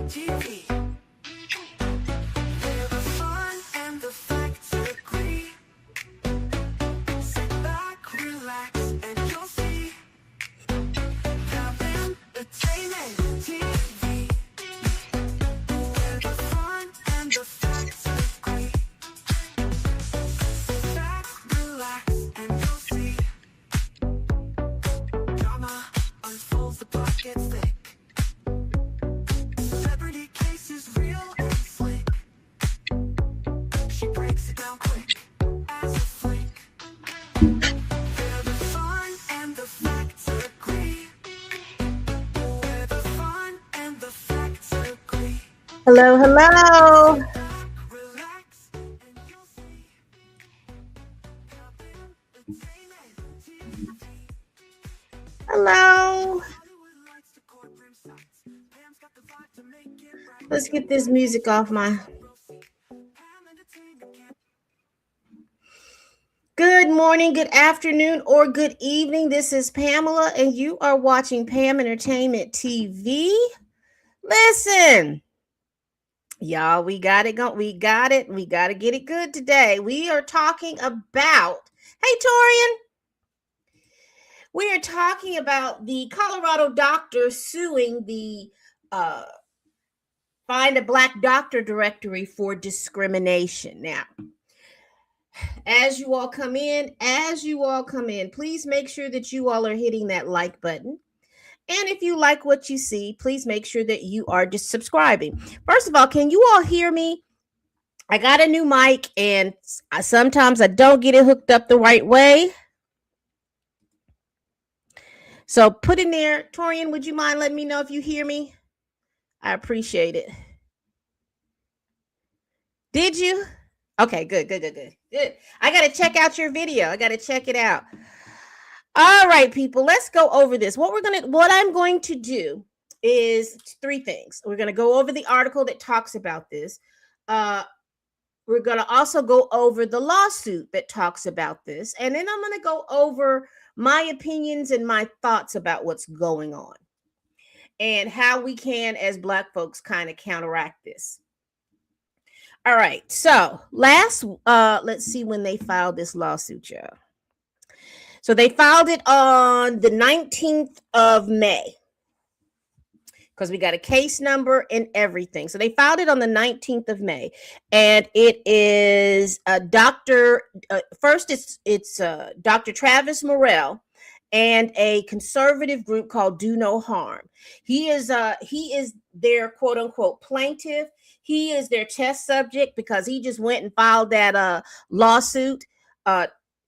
TV. Where the fun and the facts agree. Sit back, relax, and you'll see. Cabin Entertainment TV. Where the fun and the facts agree. Sit back, relax, and you'll see. Drama unfolds, the plot gets thick. Celebrity cases real and slick. She breaks it down quick as a flick. Where the fun and the facts agree. Where the fun and the facts agree. Hello, hello. Relax and you'll see. Cabin Entertainment TV. Hello. Hollywood lights to courtroom sights. Pam's got the vibe to make it right. Let's get this music off my. Pam Entertainment can't. Good morning, good afternoon, or good evening. This is Pamela, and you are watching Pam Entertainment TV. Listen, y'all, we got it going. We got it. We got to get it good today. We are talking about. Hey, Torian. We are talking about the Colorado doctor suing the Find a Black Doctor directory for discrimination. Now, as you all come in, please make sure that you all are hitting that like button. And if you like what you see, please make sure that you are just subscribing. First of all, can you all hear me? I got a new mic, and sometimes I don't get it hooked up the right way. So put in there, Torian, would you mind letting me know if you hear me? I appreciate it. Did you? Okay, good. I got to check out your video. I got to check it out. All right, people, let's go over this. What I'm going to do is three things. We're going to go over the article that talks about this. We're going to also go over the lawsuit that talks about this. And then I'm going to go over my opinions and my thoughts about what's going on and how we can, as Black folks, kind of counteract this. All right. So let's see when they filed this lawsuit, y'all. So they filed it on the 19th of May because we got a case number and everything. So they filed it on the 19th of May, and it is Dr. Travis Morrell and a conservative group called Do No Harm. He is their quote unquote plaintiff. He is their test subject because he just went and filed that lawsuit.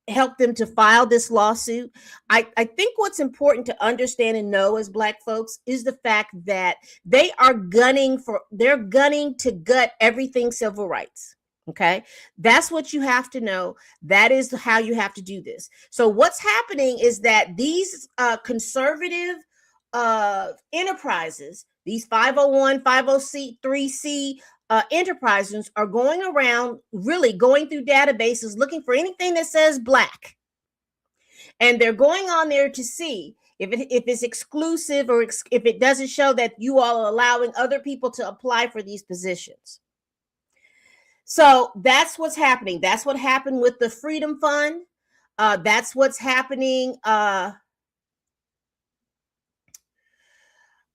Help them to file this lawsuit. I think what's important to understand and know as Black folks is the fact that they're gunning to gut everything civil rights. Okay, that's what you have to know. That is how you have to do this. So what's happening is that these conservative enterprises, these 501, 503C enterprises are going around, really going through databases looking for anything that says Black, and they're going on there to see if it's exclusive or if it doesn't show that you all are allowing other people to apply for these positions. So that's what's happening. That's what happened with the Freedom Fund. That's what's happening. I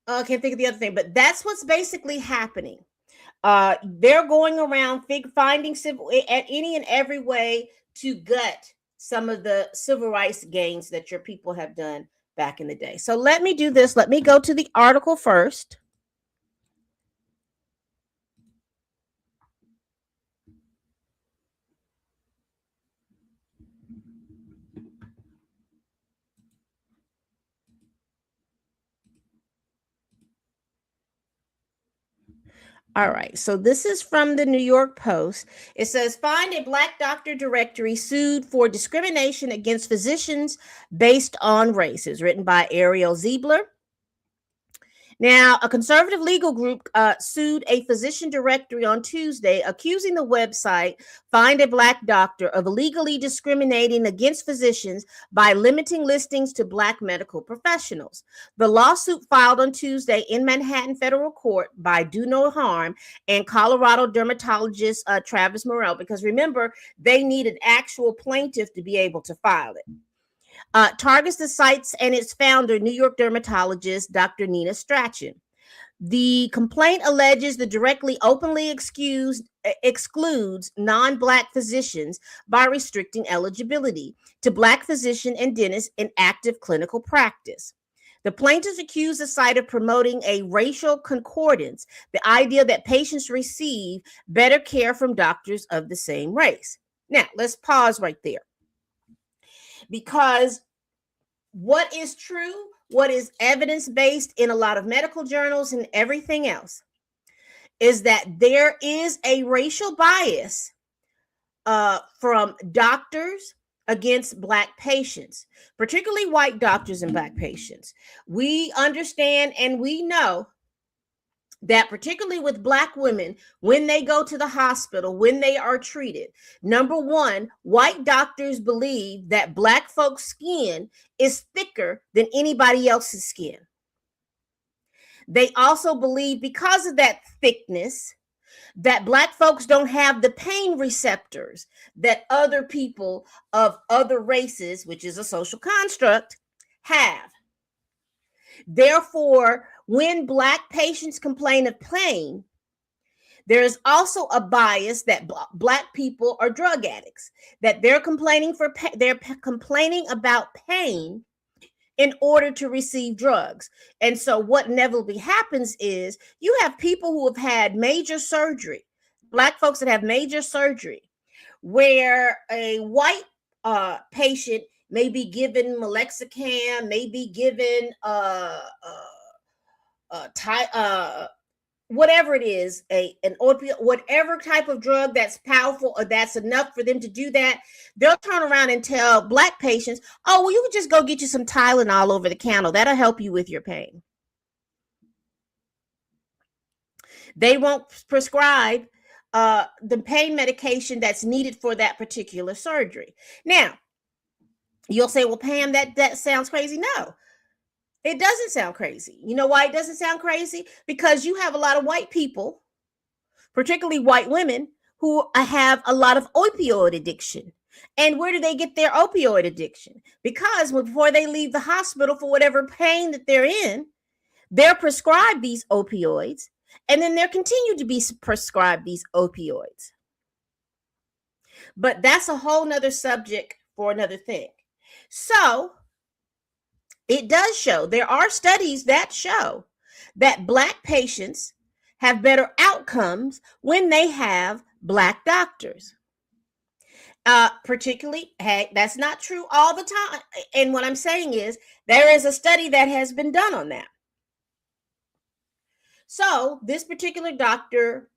can't think of the other thing, but that's what's basically happening. They're going around finding civil at any and every way to gut some of the civil rights gains that your people have done back in the day. So let me do this. Let me go to the article first. All right, so this is from the New York Post. It says, Find a Black Doctor directory sued for discrimination against physicians based on race. It's written by Ariel Ziebler. Now, a conservative legal group sued a physician directory on Tuesday, accusing the website Find a Black Doctor of illegally discriminating against physicians by limiting listings to Black medical professionals. The lawsuit filed on Tuesday in Manhattan federal court by Do No Harm and Colorado dermatologist Travis Morrell, because remember, they need an actual plaintiff to be able to file it. Targets the sites and its founder, New York dermatologist Dr. Nina Strachan. The complaint alleges the directly openly excludes non-Black physicians by restricting eligibility to Black physician and dentists in active clinical practice. The plaintiffs accuse the site of promoting a racial concordance, the idea that patients receive better care from doctors of the same race. Now, let's pause right there, because what is true, what is evidence-based in a lot of medical journals and everything else, is that there is a racial bias from doctors against Black patients, particularly white doctors and Black patients. We understand and we know that particularly with Black women, when they go to the hospital, when they are treated, number one, white doctors believe that Black folks' skin is thicker than anybody else's skin. They also believe, because of that thickness, that Black folks don't have the pain receptors that other people of other races, which is a social construct, have. Therefore, when Black patients complain of pain, there is also a bias that Black people are drug addicts, that they're complaining about pain in order to receive drugs. And so what inevitably happens is you have people who have had major surgery, Black folks that have major surgery, where a white patient may be given Melexicam, may be given whatever it is, an opiate, whatever type of drug that's powerful or that's enough for them to do that, they'll turn around and tell Black patients, oh, well, you can just go get you some Tylenol over the counter. That'll help you with your pain. They won't prescribe the pain medication that's needed for that particular surgery. Now, you'll say, well, Pam, that sounds crazy. No, it doesn't sound crazy. You know why it doesn't sound crazy? Because you have a lot of white people, particularly white women, who have a lot of opioid addiction. And where do they get their opioid addiction? Because before they leave the hospital for whatever pain that they're in, they're prescribed these opioids, and then they're continued to be prescribed these opioids. But that's a whole nother subject for another thing. So it does show, there are studies that show that Black patients have better outcomes when they have Black doctors. Particularly, hey, that's not true all the time. And what I'm saying is there is a study that has been done on that. So this particular doctor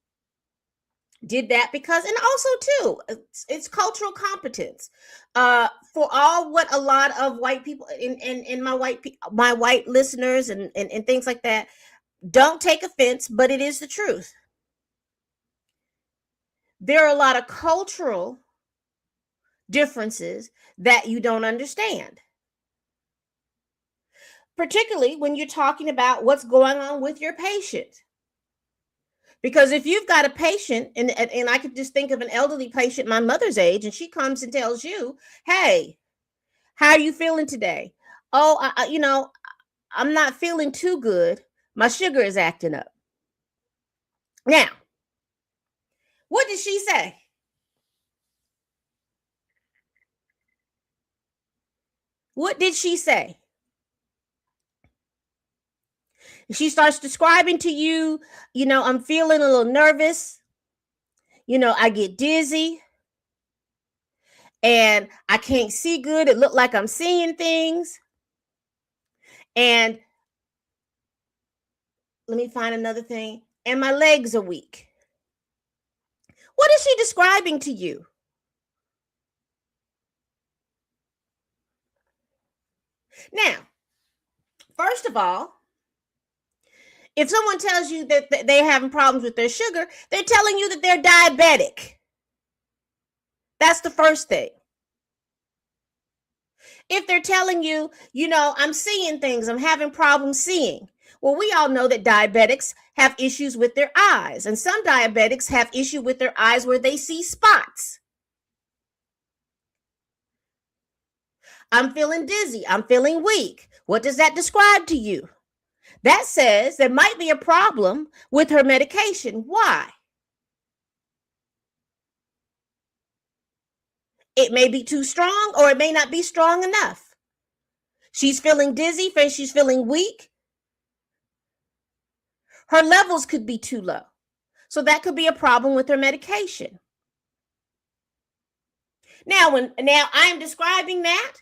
did that because, and also too, it's cultural competence. For all what a lot of white people in my white listeners and things like that, don't take offense, but it is the truth. There are a lot of cultural differences that you don't understand, particularly when you're talking about what's going on with your patient. Because if you've got a patient, and I could just think of an elderly patient my mother's age, and she comes and tells you, hey, how are you feeling today? Oh, I'm not feeling too good. My sugar is acting up. Now, what did she say? What did she say? She starts describing to you, I'm feeling a little nervous. I get dizzy and I can't see good. It looked like I'm seeing things. And let me find another thing. And my legs are weak. What is she describing to you? Now, first of all, If someone tells you that they're having problems with their sugar, they're telling you that they're diabetic. That's the first thing. If they're telling you, I'm seeing things, I'm having problems seeing. Well, we all know that diabetics have issues with their eyes, and some diabetics have issue with their eyes where they see spots. I'm feeling dizzy. I'm feeling weak. What does that describe to you? That says there might be a problem with her medication. Why? It may be too strong, or it may not be strong enough. She's feeling dizzy, she's feeling weak. Her levels could be too low. So that could be a problem with her medication. Now I'm describing that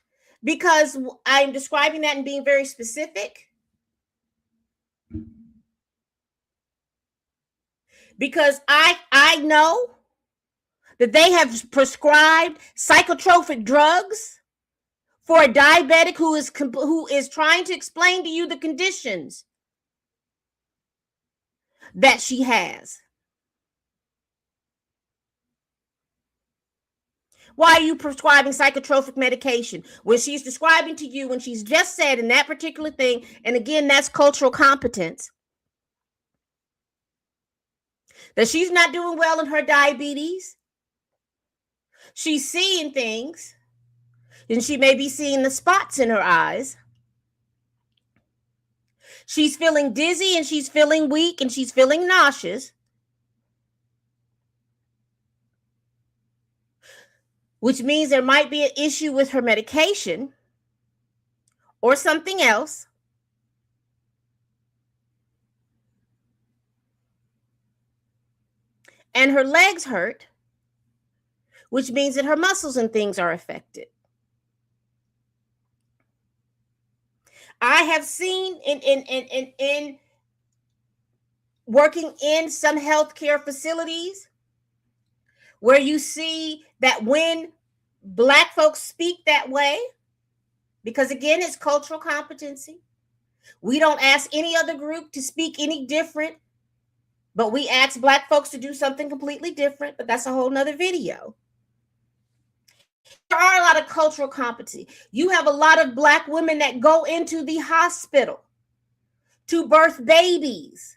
because I'm describing that and being very specific. Because I know that they have prescribed psychotropic drugs for a diabetic who is trying to explain to you the conditions that she has. Why are you prescribing psychotropic medication when she's describing to you, when she's just said in that particular thing, and again, that's cultural competence, that she's not doing well in her diabetes? She's seeing things, and she may be seeing the spots in her eyes. She's feeling dizzy, and she's feeling weak, and she's feeling nauseous, which means there might be an issue with her medication or something else. And her legs hurt, which means that her muscles and things are affected. I have seen in working in some healthcare facilities where you see that when Black folks speak that way, because again, it's cultural competency. We don't ask any other group to speak any different, but we ask Black folks to do something completely different, but that's a whole nother video. There are a lot of cultural competency. You have a lot of Black women that go into the hospital to birth babies.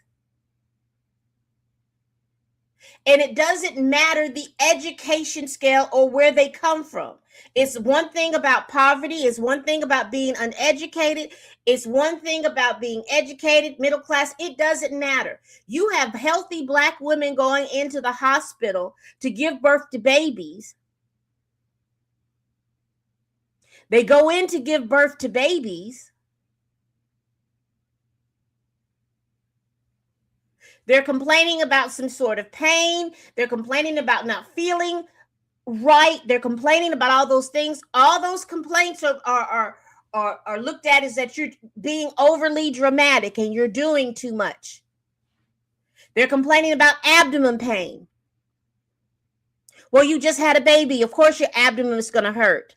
And it doesn't matter the education scale or where they come from. It's one thing about poverty. It's one thing about being uneducated. It's one thing about being educated, middle class. It doesn't matter. You have healthy Black women going into the hospital to give birth to babies. They go in to give birth to babies. They're complaining about some sort of pain. They're complaining about not feeling right. They're complaining about all those things. All those complaints are looked at as that you're being overly dramatic and you're doing too much. They're complaining about abdomen pain. Well, you just had a baby. Of course, your abdomen is going to hurt.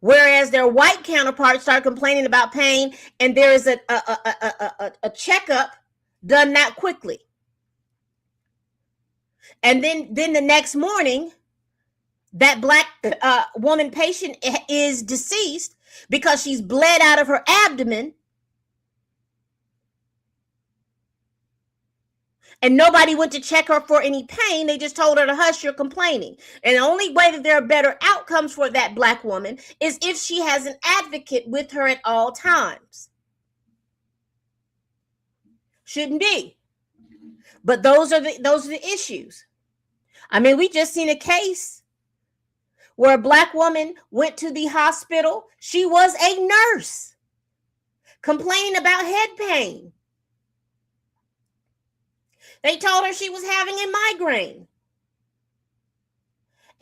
Whereas their white counterparts start complaining about pain, and there is a checkup done that quickly. And then the next morning, that Black woman patient is deceased because she's bled out of her abdomen. And nobody went to check her for any pain. They just told her to hush, you're complaining. And the only way that there are better outcomes for that Black woman is if she has an advocate with her at all times. Shouldn't be. But those are the issues. I mean, we just seen a case where a Black woman went to the hospital. She was a nurse complaining about head pain. They told her she was having a migraine.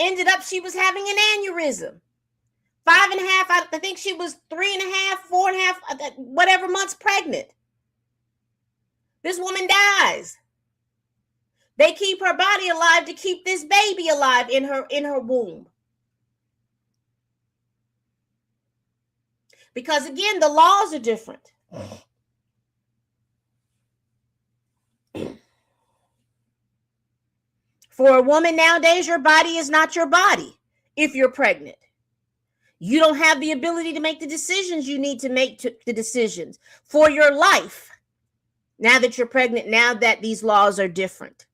Ended up she was having an aneurysm. 5.5, I think she was 3.5, 4.5, whatever months pregnant. This woman dies. They keep her body alive to keep this baby alive in her womb. Because again, the laws are different. For a woman nowadays, your body is not your body if you're pregnant. You don't have the ability to make the decisions you need to make the decisions for your life now that you're pregnant, now that these laws are different.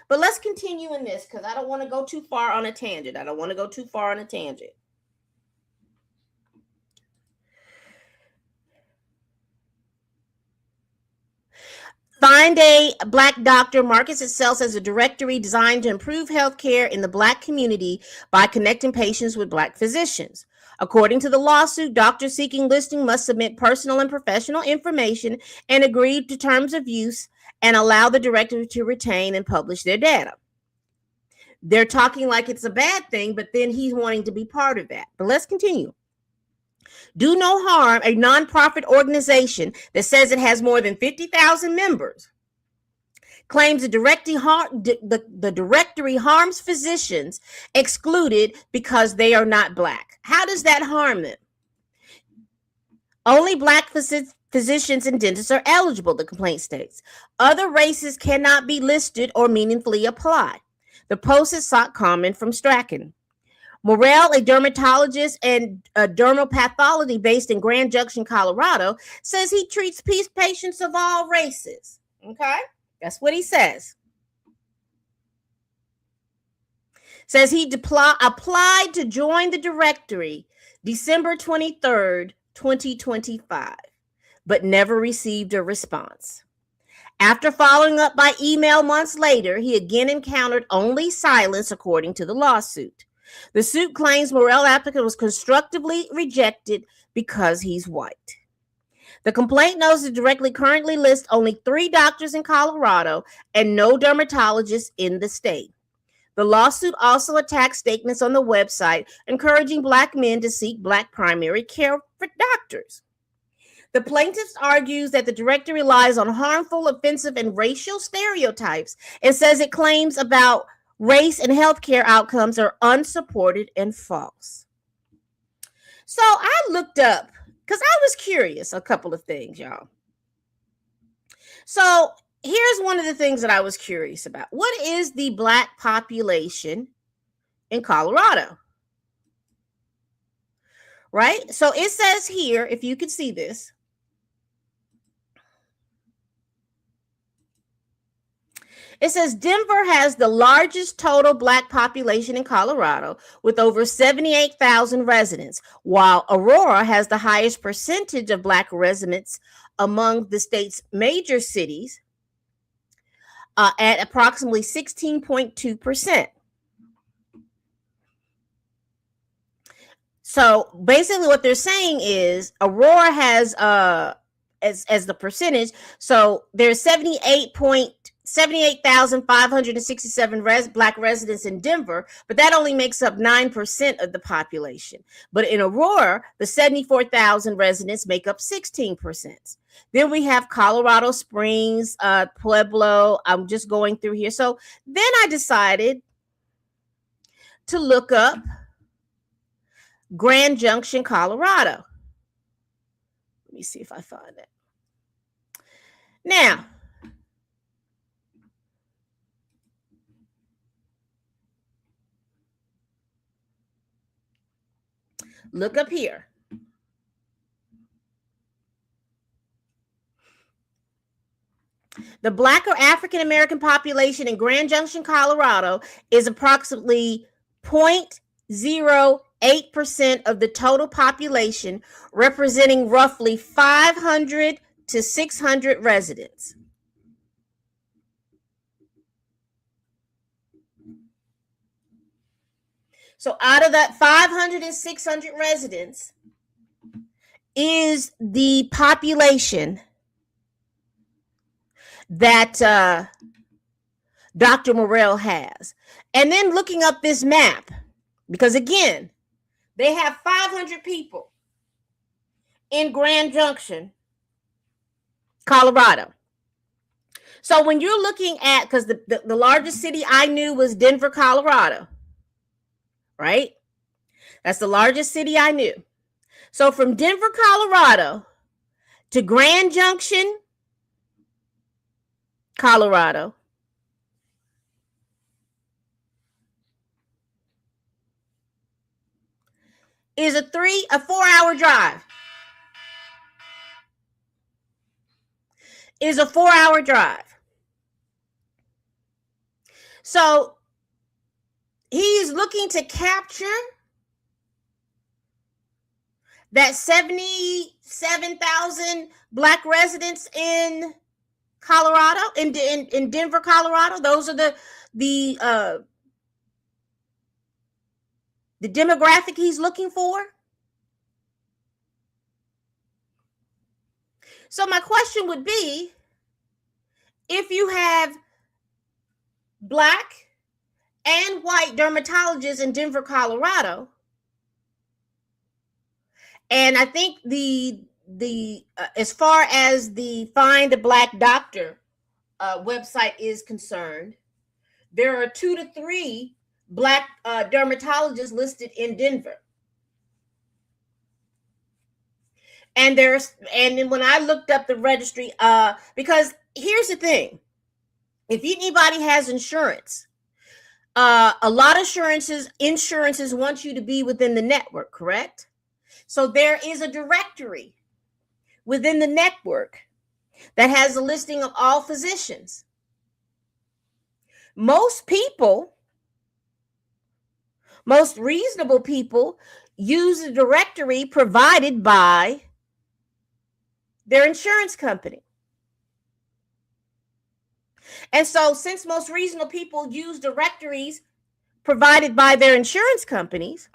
But let's continue in this because I don't want to go too far on a tangent. Find a Black doctor markets itself as a directory designed to improve healthcare in the Black community by connecting patients with Black physicians. According to the lawsuit, doctors seeking listing must submit personal and professional information and agree to terms of use and allow the directory to retain and publish their data. They're talking like it's a bad thing, but then he's wanting to be part of that. But let's continue. Do No Harm, a nonprofit organization that says it has more than 50,000 members, claims the directory harms physicians excluded because they are not Black. How does that harm them? Only Black physicians and dentists are eligible, the complaint states. Other races cannot be listed or meaningfully apply. The post has sought comment from Strachan. Morrell, a dermatologist and a dermal pathology based in Grand Junction, Colorado, says he treats patients of all races. Okay, that's what he says. Says he applied to join the directory December 23rd, 2025, but never received a response. After following up by email months later, he again encountered only silence, according to the lawsuit. The suit claims Morrell applicant was constructively rejected because he's white. The complaint notes that directly currently lists only 3 doctors in Colorado and no dermatologists in the state. The lawsuit also attacks statements on the website encouraging Black men to seek Black primary care for doctors. The plaintiff argues that the directory relies on harmful, offensive, and racial stereotypes and says it claims about race and healthcare outcomes are unsupported and false. So I looked up because I was curious a couple of things, y'all. So here's one of the things that I was curious about. What is the Black population in Colorado? Right? So it says here, if you can see this, it says Denver has the largest total Black population in Colorado with over 78,000 residents, while Aurora has the highest percentage of Black residents among the state's major cities at approximately 16.2%. So basically what they're saying is Aurora has as the percentage, so there's 78,567 Black residents in Denver, but that only makes up 9% of the population. But in Aurora, the 74,000 residents make up 16%. Then we have Colorado Springs, Pueblo. I'm just going through here. So then I decided to look up Grand Junction, Colorado. Let me see if I find it. Now, look up here. The Black or African American population in Grand Junction, Colorado is approximately 0.08% of the total population, representing roughly 500 to 600 residents. So out of that 500 and 600 residents is the population that Dr. Morrell has. And then looking up this map, because again, they have 500 people in Grand Junction, Colorado. So when you're looking at, because the largest city I knew was Denver, Colorado, right? That's the largest city I knew. So from Denver, Colorado to Grand Junction, Colorado, is a 4-hour drive. Is a 4-hour drive. So he's looking to capture that 77,000 Black residents in Colorado, in Denver, Colorado. Those are the demographic he's looking for. So my question would be, if you have Black and white dermatologists in Denver, Colorado, and I think the as far as the Find a Black Doctor website is concerned, there are 2 to 3 Black dermatologists listed in Denver. And then when I looked up the registry, because here's the thing, if anybody has insurance, a lot of insurances want you to be within the network, correct? So there is a directory within the network that has a listing of all physicians. Most reasonable people use the directory provided by their insurance company. And so since most reasonable people use directories provided by their insurance companies,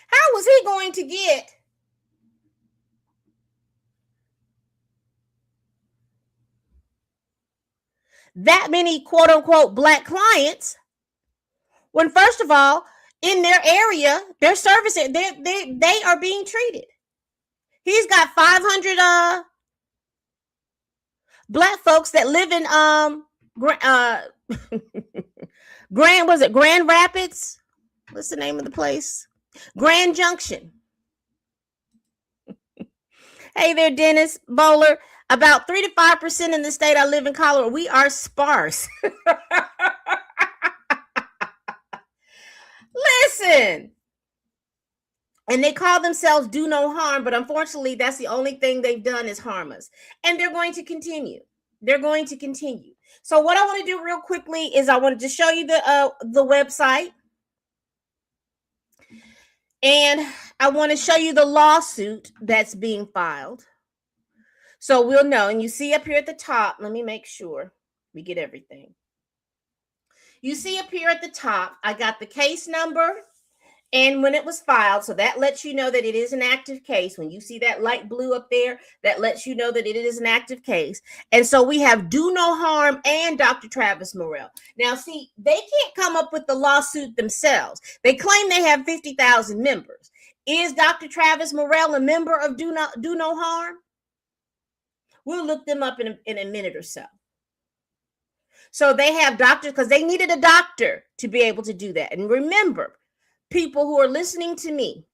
how was he going to get that many quote unquote Black clients when, first of all, in their area, their services, they are being treated? He's got 500 Black folks that live in Grand Rapids? What's the name of the place? Grand Junction. Hey there, Dennis Bowler. About 3 to 5% in the state I live in, Colorado. We are sparse. Listen. And they call themselves Do No Harm, but unfortunately, that's the only thing they've done is harm us. And they're going to continue. So what I want to do real quickly is I wanted to show you the website. And I want to show you the lawsuit that's being filed. So we'll know. And you see up here at the top, let me make sure we get everything. You see up here at the top, I got the case number and when it was filed. So that lets you know that it is an active case. When you see that light blue up there, that lets you know that it is an active case. And so we have Do No Harm and Dr. Travis Morrell. Now, see, they can't come up with the lawsuit themselves. They claim they have 50,000 members. Is Dr. Travis Morrell a member of Do No Harm? We'll look them up in a minute or so. So they have doctors because they needed a doctor to be able to do that. And remember, people who are listening to me,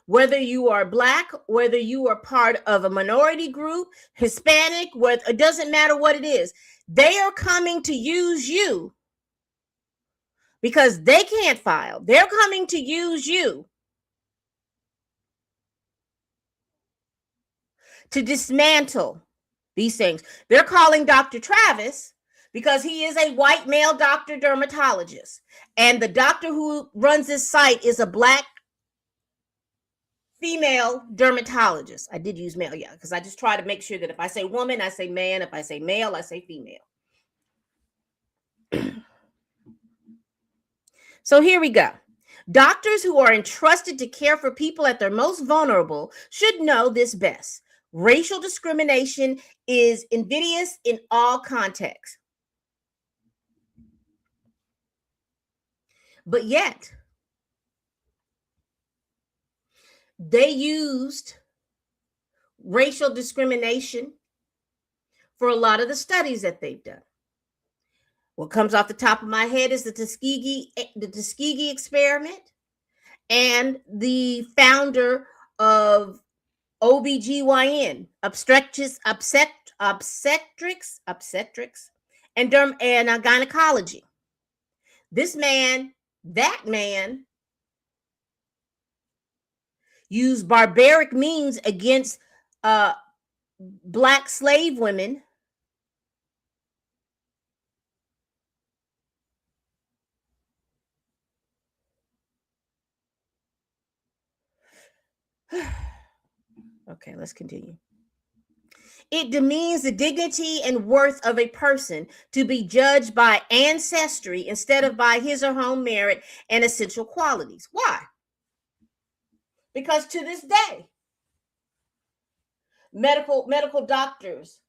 whether you are Black, whether you are part of a minority group, Hispanic, it doesn't matter what it is, they are coming to use you because they can't file. They're coming to use you to dismantle these things. They're calling Dr. Travis because he is a white male doctor dermatologist. And the doctor who runs this site is a Black female dermatologist. I did use male, yeah, because I just try to make sure that if I say woman, I say man. If I say male, I say female. So here we go. Doctors who are entrusted to care for people at their most vulnerable should know this best. Racial discrimination is invidious in all contexts. But yet, they used racial discrimination for a lot of the studies that they've done. What comes off the top of my head is the Tuskegee experiment, and the founder of OBGYN, obstetrics, and gynecology. That man used barbaric means against Black slave women Okay, let's continue. It demeans the dignity and worth of a person to be judged by ancestry instead of by his or her merit and essential qualities. Why? Because to this day, medical doctors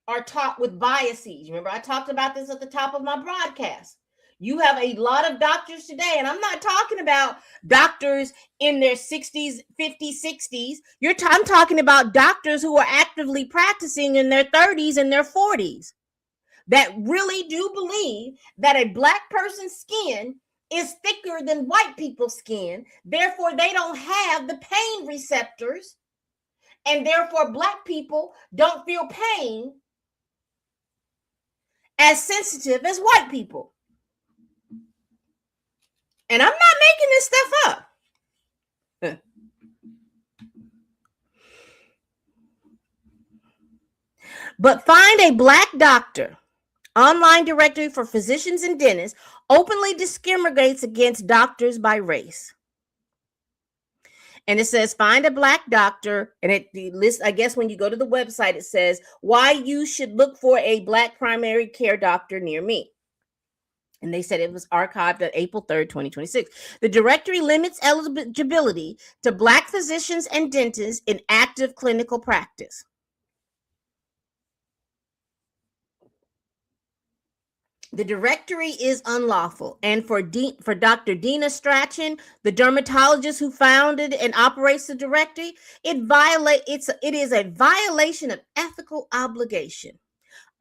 are taught with biases. Remember, I talked about this at the top of my broadcast. You have a lot of doctors today, and I'm not talking about doctors in their 60s, 50s, 60s. I'm talking about doctors who are actively practicing in their 30s and their 40s that really do believe that a Black person's skin is thicker than white people's skin. Therefore, they don't have the pain receptors, and therefore Black people don't feel pain as sensitive as white people. And I'm not making this stuff up. But find a Black doctor. Online directory for physicians and dentists openly discriminates against doctors by race. And it says find a Black doctor, and it lists, I guess when you go to the website, it says why you should look for a Black primary care doctor near me. And they said it was archived on April 3rd, 2026. The directory limits eligibility to Black physicians and dentists in active clinical practice. The directory is unlawful. And for Dr. Dina Strachan, the dermatologist who founded and operates the directory, it is a violation of ethical obligation.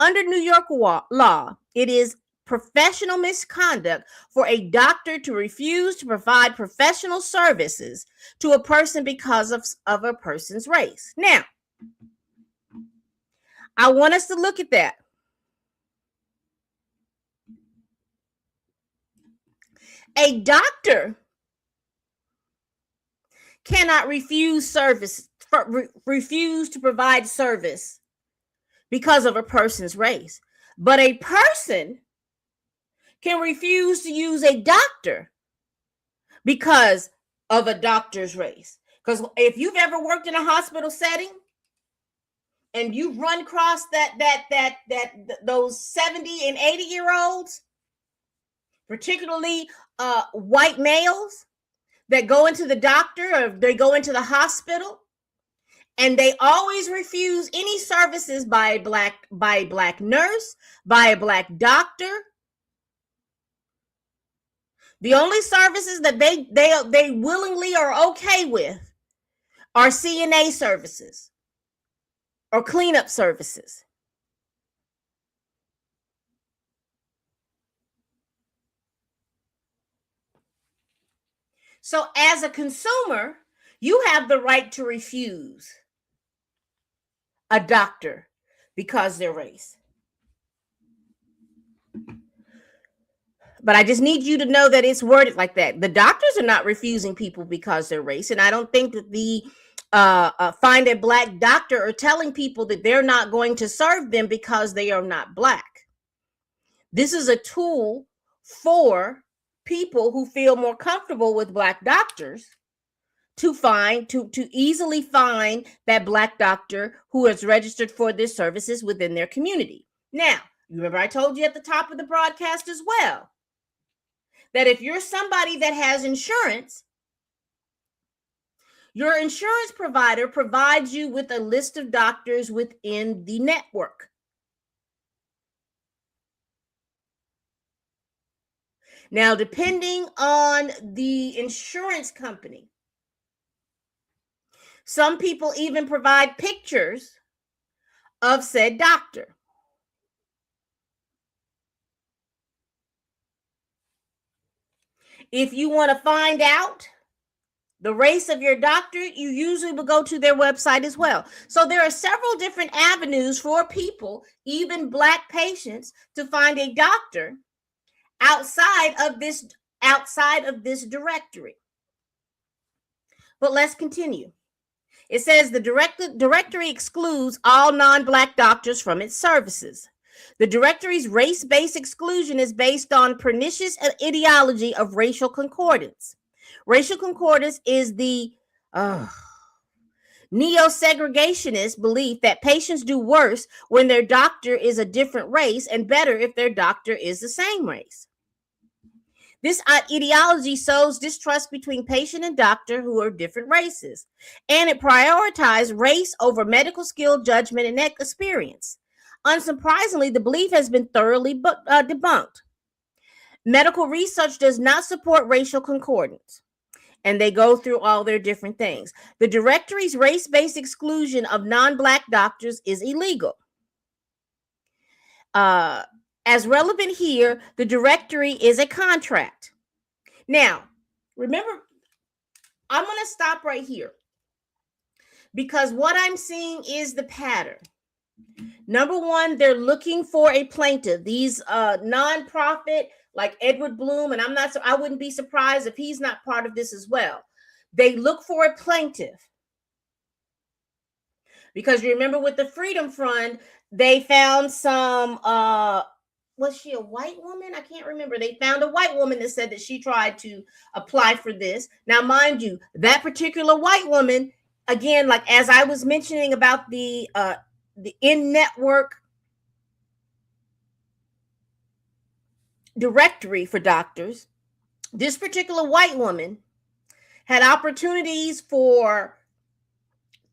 Under New York law, it is professional misconduct for a doctor to refuse to provide professional services to a person because of a person's race. Now, I want us to look at that. A doctor cannot refuse to provide service because of a person's race, but a person can refuse to use a doctor because of a doctor's race. Because if you've ever worked in a hospital setting and you run across those 70 and 80-year-olds, particularly white males that go into the doctor or they go into the hospital, and they always refuse any services by a black nurse, by a Black doctor. The only services that they willingly are okay with are CNA services or cleanup services. So as a consumer, you have the right to refuse a doctor because they're race. But I just need you to know that it's worded like that. The doctors are not refusing people because they're race. And I don't think that the find a Black doctor are telling people that they're not going to serve them because they are not Black. This is a tool for people who feel more comfortable with Black doctors to easily find that Black doctor who is registered for their services within their community. Now, you remember I told you at the top of the broadcast as well that if you're somebody that has insurance, your insurance provider provides you with a list of doctors within the network. Now, depending on the insurance company, some people even provide pictures of said doctor. If you want to find out the race of your doctor, you usually will go to their website as well. So there are several different avenues for people, even Black patients, to find a doctor outside of this directory. But let's continue. It says the directory excludes all non-Black doctors from its services. The directory's race-based exclusion is based on pernicious ideology of racial concordance. Racial concordance is the neo-segregationist belief that patients do worse when their doctor is a different race and better if their doctor is the same race. This ideology sows distrust between patient and doctor who are different races, and it prioritizes race over medical skill, judgment, and experience. Unsurprisingly, the belief has been thoroughly debunked. Medical research does not support racial concordance, and they go through all their different things. The directory's race-based exclusion of non-Black doctors is illegal. As relevant here, the directory is a contract. Now, remember, I'm going to stop right here because what I'm seeing is the pattern. Number one, they're looking for a plaintiff. These nonprofit like Edward Bloom, and I wouldn't be surprised if he's not part of this as well. They look for a plaintiff because you remember with the Freedom Fund, they found some was she a white woman? I can't remember. They found a white woman that said that she tried to apply for this. Now, mind you, that particular white woman, again, like as I was mentioning about the in-network directory for doctors, this particular white woman had opportunities for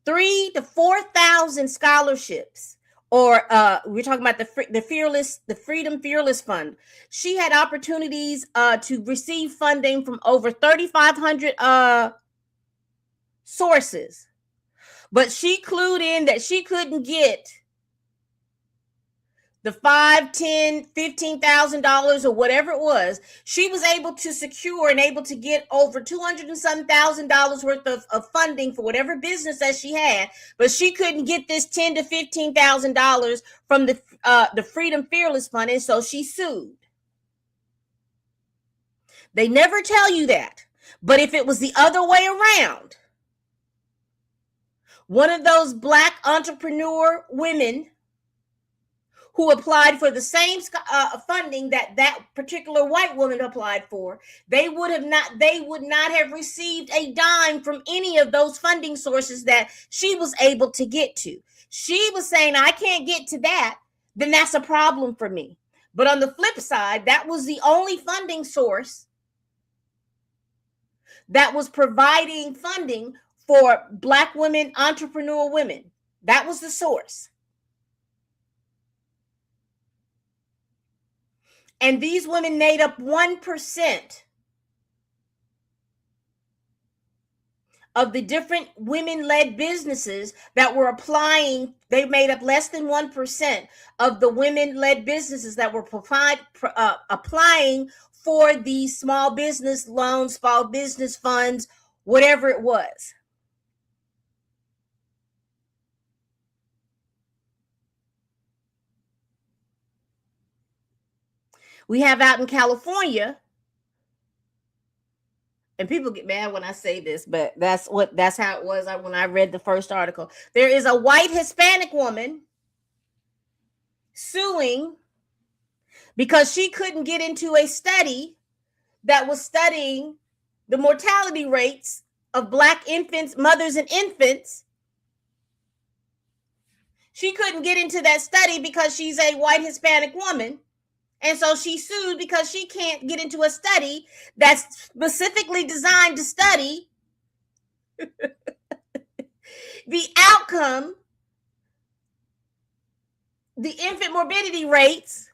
3,000 to 4,000 scholarships. Or we're talking about the Freedom Fearless Fund. She had opportunities to receive funding from over 3,500 sources, but she clued in that she couldn't get the $5,000, $10,000, $15,000 or whatever it was. She was able to secure and able to get over $200,000 and some worth of funding for whatever business that she had, but she couldn't get this $10,000 to $15,000 from the Freedom Fearless Fund, and so she sued. They never tell you that, but if it was the other way around, one of those Black entrepreneur women who applied for the same funding that particular white woman applied for, they would not have received a dime from any of those funding sources that she was able to get to. She was saying, I can't get to that, then that's a problem for me. But on the flip side, that was the only funding source that was providing funding for Black women, entrepreneur women. That was the source. And these women made up 1% of the different women-led businesses that were applying. They made up less than 1% of the women-led businesses that were applying for the small business loans, small business funds, whatever it was. We have out in California, and people get mad when I say this, but that's how it was when I read the first article. There is a white Hispanic woman suing because she couldn't get into a study that was studying the mortality rates of Black infants, mothers and infants. She couldn't get into that study because she's a white Hispanic woman. And so she sued because she can't get into a study that's specifically designed to study the outcome, the infant morbidity rates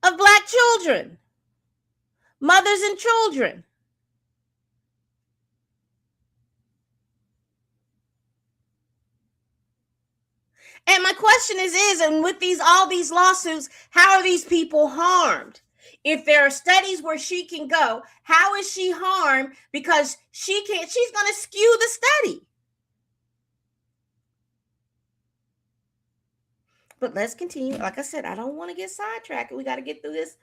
of Black children, mothers and children. And my question is, and with all these lawsuits, how are these people harmed? If there are studies where she can go, how is she harmed? Because she's going to skew the study. But let's continue. Like I said, I don't want to get sidetracked. We got to get through this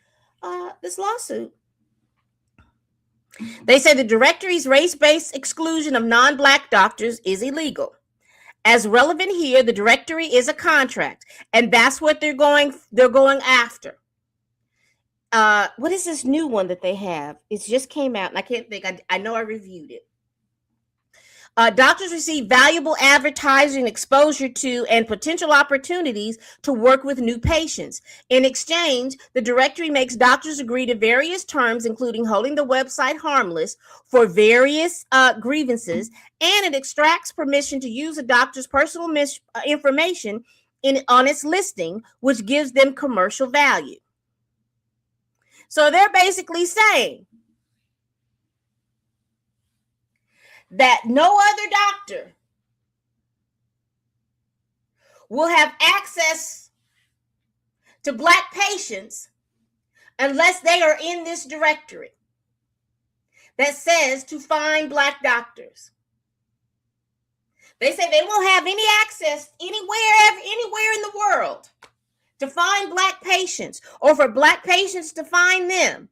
lawsuit. They say the directory's race-based exclusion of non-Black doctors is illegal. As relevant here, the directory is a contract, and that's what they're going after. What is this new one that they have? It just came out, and I can't think. I know I reviewed it. Doctors receive valuable advertising exposure to and potential opportunities to work with new patients. In exchange, the directory makes doctors agree to various terms, including holding the website harmless for various grievances, and it extracts permission to use a doctor's personal information on its listing, which gives them commercial value. So they're basically saying that no other doctor will have access to Black patients unless they are in this directory that says to find Black doctors. They say they won't have any access anywhere in the world to find Black patients or for Black patients to find them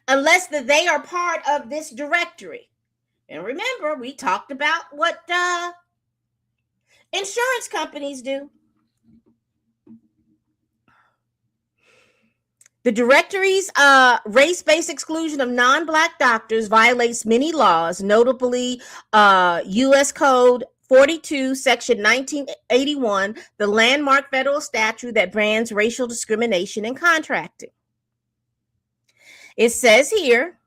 unless that they are part of this directory. And remember, we talked about what insurance companies do. The directory's race-based exclusion of non-Black doctors violates many laws, notably U.S. Code 42, Section 1981, the landmark federal statute that bans racial discrimination in contracting. It says here,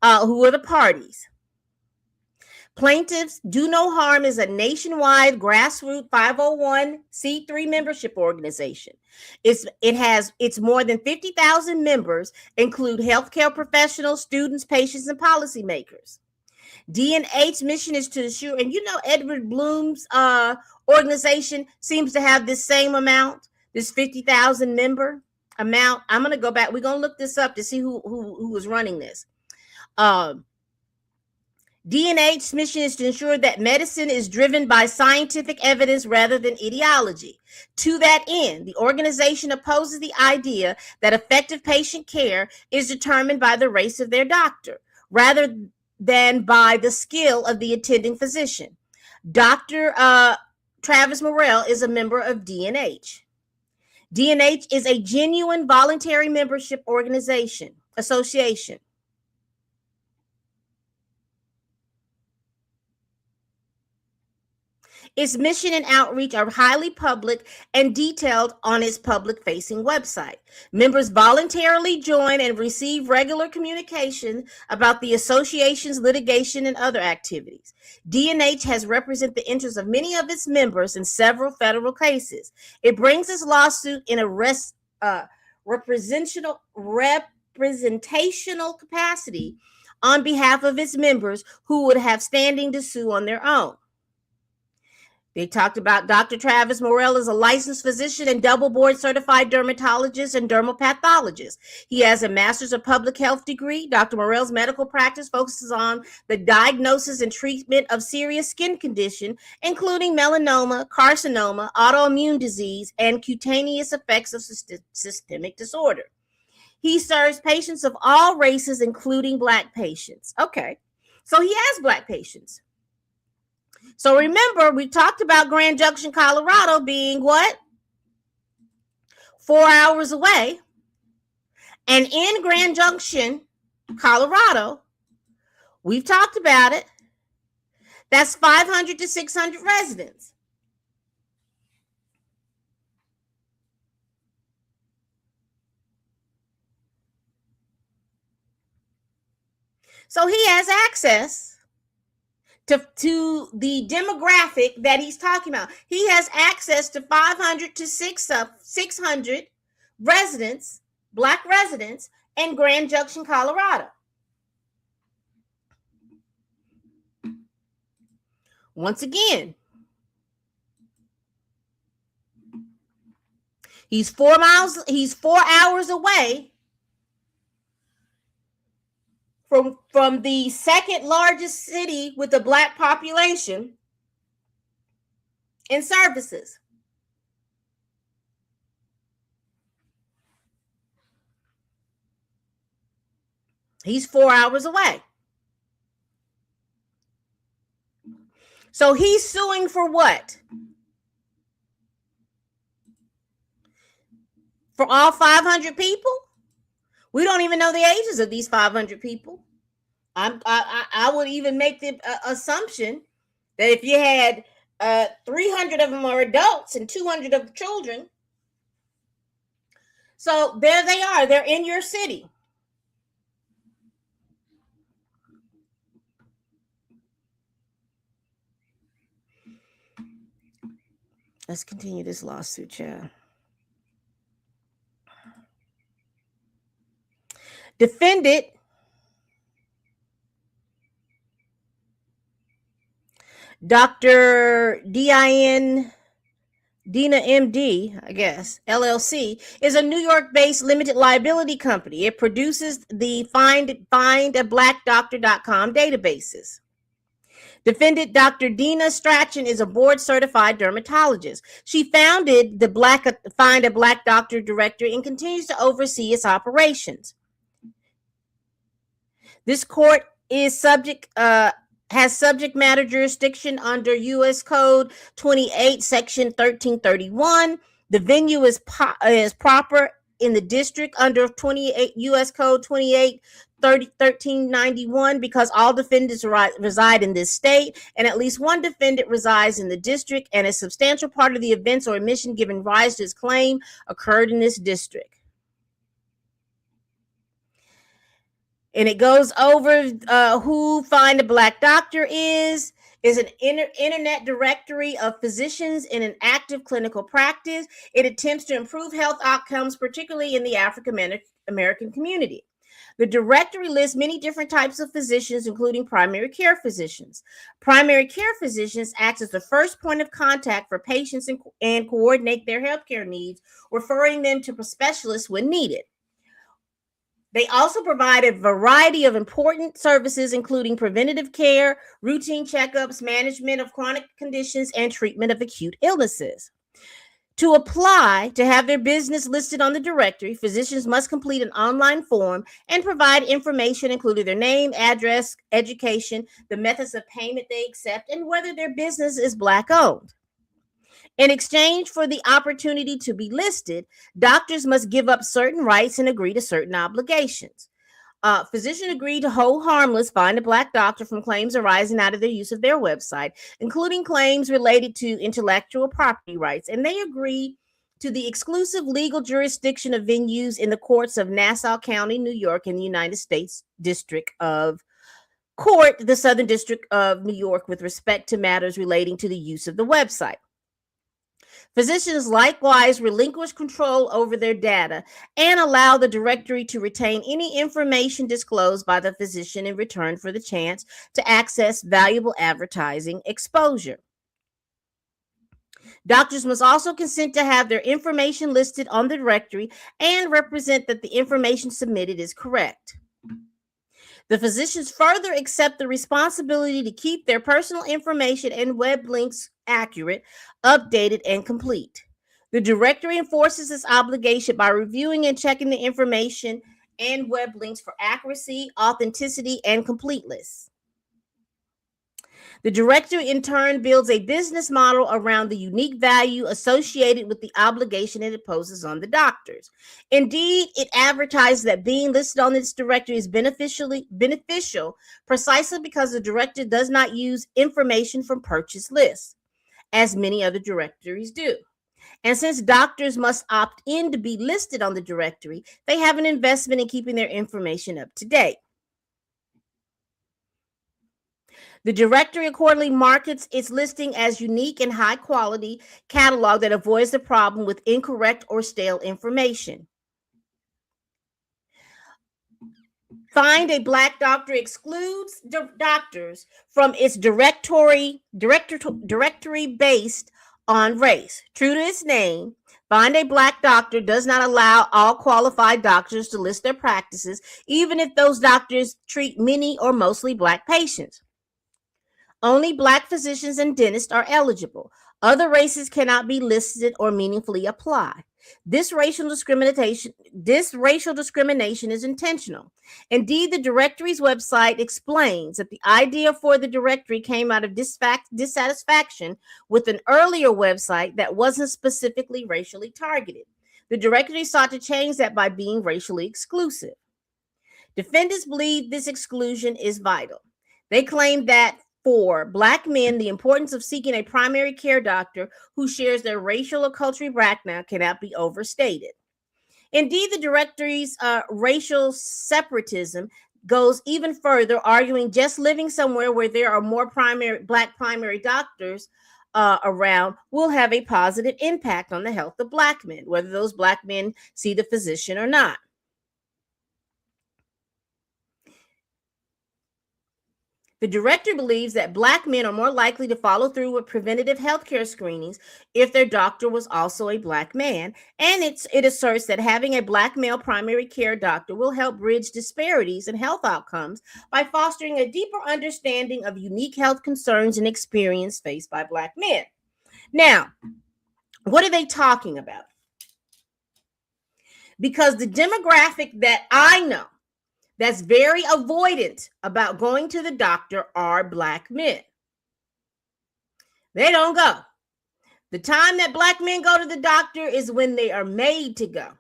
who are the parties? Plaintiffs Do No Harm is a nationwide grassroots 501c3 membership organization. It's more than 50,000 members, include healthcare professionals, students, patients, and policymakers. D&H's mission is to ensure, and Edward Bloom's organization seems to have this same amount, this 50,000 member amount. I'm going to go back. We're going to look this up to see who was running this. D&H's mission is to ensure that medicine is driven by scientific evidence rather than ideology. To that end, the organization opposes the idea that effective patient care is determined by the race of their doctor, rather than by the skill of the attending physician. Dr. Travis Morrell is a member of D&H. D&H is a genuine voluntary membership association. Its mission and outreach are highly public and detailed on its public-facing website. Members voluntarily join and receive regular communication about the association's litigation and other activities. D&H has represented the interests of many of its members in several federal cases. It brings its lawsuit in a representational capacity on behalf of its members who would have standing to sue on their own. They talked about Dr. Travis Morrell is a licensed physician and double board certified dermatologist and dermopathologist. He has a master's of public health degree. Dr. Morrell's medical practice focuses on the diagnosis and treatment of serious skin conditions, including melanoma, carcinoma, autoimmune disease, and cutaneous effects of systemic disorder. He serves patients of all races, including Black patients. Okay, so he has Black patients. So remember, we talked about Grand Junction, Colorado being what? 4 hours away. And in Grand Junction, Colorado, we've talked about it. That's 500 to 600 residents. So he has access to the demographic that he's talking about. He has access to 500 to 600 residents, Black residents in Grand Junction, Colorado. Once again, he's 4 hours away from the second largest city with a Black population in services. He's 4 hours away. So he's suing for what? For all 500 people? We don't even know the ages of these 500 people. I would even make the assumption that if you had 300 of them are adults and 200 of children. So there they are. They're in your city. Let's continue this lawsuit, child. Defendant Dr. Dina MD, I guess, LLC, is a New York-based limited liability company. It produces the findaBlackDoctor.com databases. Defendant Dr. Dina Strachan is a board-certified dermatologist. She founded the Find a Black Doctor directory and continues to oversee its operations. This court is has subject matter jurisdiction under U.S. Code 28, Section 1331. The venue is proper in the district under 28 U.S. Code 28, 1391 because all defendants reside in this state and at least one defendant resides in the district and a substantial part of the events or admission given rise to his claim occurred in this district. And it goes over who Find a Black Doctor is an internet directory of physicians in an active clinical practice. It attempts to improve health outcomes, particularly in the African American community. The directory lists many different types of physicians, including primary care physicians. Primary care physicians act as the first point of contact for patients and coordinate their healthcare needs, referring them to specialists when needed. They also provide a variety of important services, including preventative care, routine checkups, management of chronic conditions, and treatment of acute illnesses. To apply to have their business listed on the directory, physicians must complete an online form and provide information, including their name, address, education, the methods of payment they accept, and whether their business is Black-owned. In exchange for the opportunity to be listed, doctors must give up certain rights and agree to certain obligations. Physicians agree to hold harmless Find a Black Doctor from claims arising out of their use of their website, including claims related to intellectual property rights, and they agree to the exclusive legal jurisdiction of venues in the courts of Nassau County, New York, in the United States District of Court, the Southern District of New York, with respect to matters relating to the use of the website. Physicians likewise relinquish control over their data and allow the directory to retain any information disclosed by the physician in return for the chance to access valuable advertising exposure. Doctors must also consent to have their information listed on the directory and represent that the information submitted is correct. The physicians further accept the responsibility to keep their personal information and web links accurate, updated, and complete. The directory enforces this obligation by reviewing and checking the information and web links for accuracy, authenticity, and completeness. The directory, in turn, builds a business model around the unique value associated with the obligation it imposes on the doctors. Indeed, it advertises that being listed on this directory is beneficial precisely because the directory does not use information from purchase lists, as many other directories do. And since doctors must opt in to be listed on the directory, they have an investment in keeping their information up to date. The directory accordingly markets its listing as unique and high quality catalog that avoids the problem with incorrect or stale information. Find a Black doctor excludes doctors from its directory based on race. True to its name, Find a Black doctor does not allow all qualified doctors to list their practices, even if those doctors treat many or mostly Black patients. Only Black physicians and dentists are eligible. Other races cannot be listed or meaningfully apply. This racial discrimination is intentional. Indeed, the directory's website explains that the idea for the directory came out of dissatisfaction with an earlier website that wasn't specifically racially targeted. The directory sought to change that by being racially exclusive. Defendants believe this exclusion is vital. They claim that for Black men, the importance of seeking a primary care doctor who shares their racial or cultural background cannot be overstated. Indeed, the directory's racial separatism goes even further, arguing just living somewhere where there are more Black primary doctors around will have a positive impact on the health of Black men, whether those Black men see the physician or not. The director believes that Black men are more likely to follow through with preventative healthcare screenings if their doctor was also a Black man, and it asserts that having a Black male primary care doctor will help bridge disparities in health outcomes by fostering a deeper understanding of unique health concerns and experience faced by Black men. Now, what are they talking about? Because the demographic that I know that's very avoidant about going to the doctor are Black men. They don't go. The time that Black men go to the doctor is when they are made to go.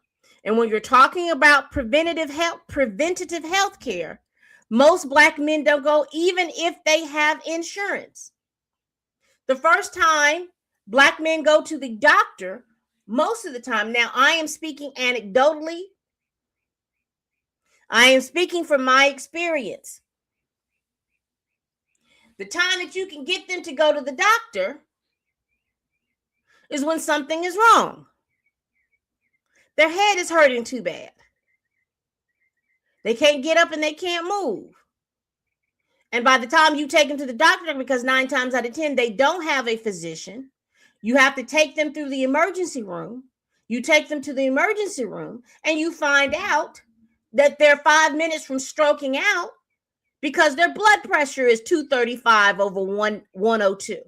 And when you're talking about preventative health care, most Black men don't go even if they have insurance. The first time Black men go to the doctor, most of the time, now I am speaking anecdotally, I am speaking from my experience. The time that you can get them to go to the doctor is when something is wrong. Their head is hurting too bad. They can't get up and they can't move. And by the time you take them to the doctor, because 9 times out of 10, they don't have a physician, you have to take them through the emergency room. You take them to the emergency room and you find out that they're 5 minutes from stroking out because their blood pressure is 235 over 102.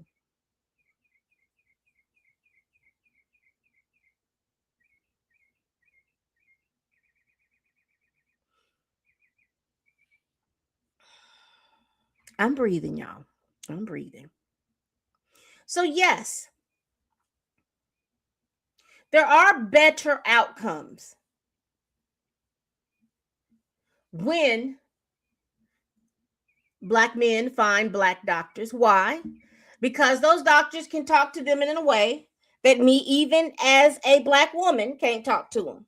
I'm breathing, y'all. I'm breathing. So yes, there are better outcomes when Black men find Black doctors. Why? Because those doctors can talk to them in a way that me, even as a Black woman, can't talk to them.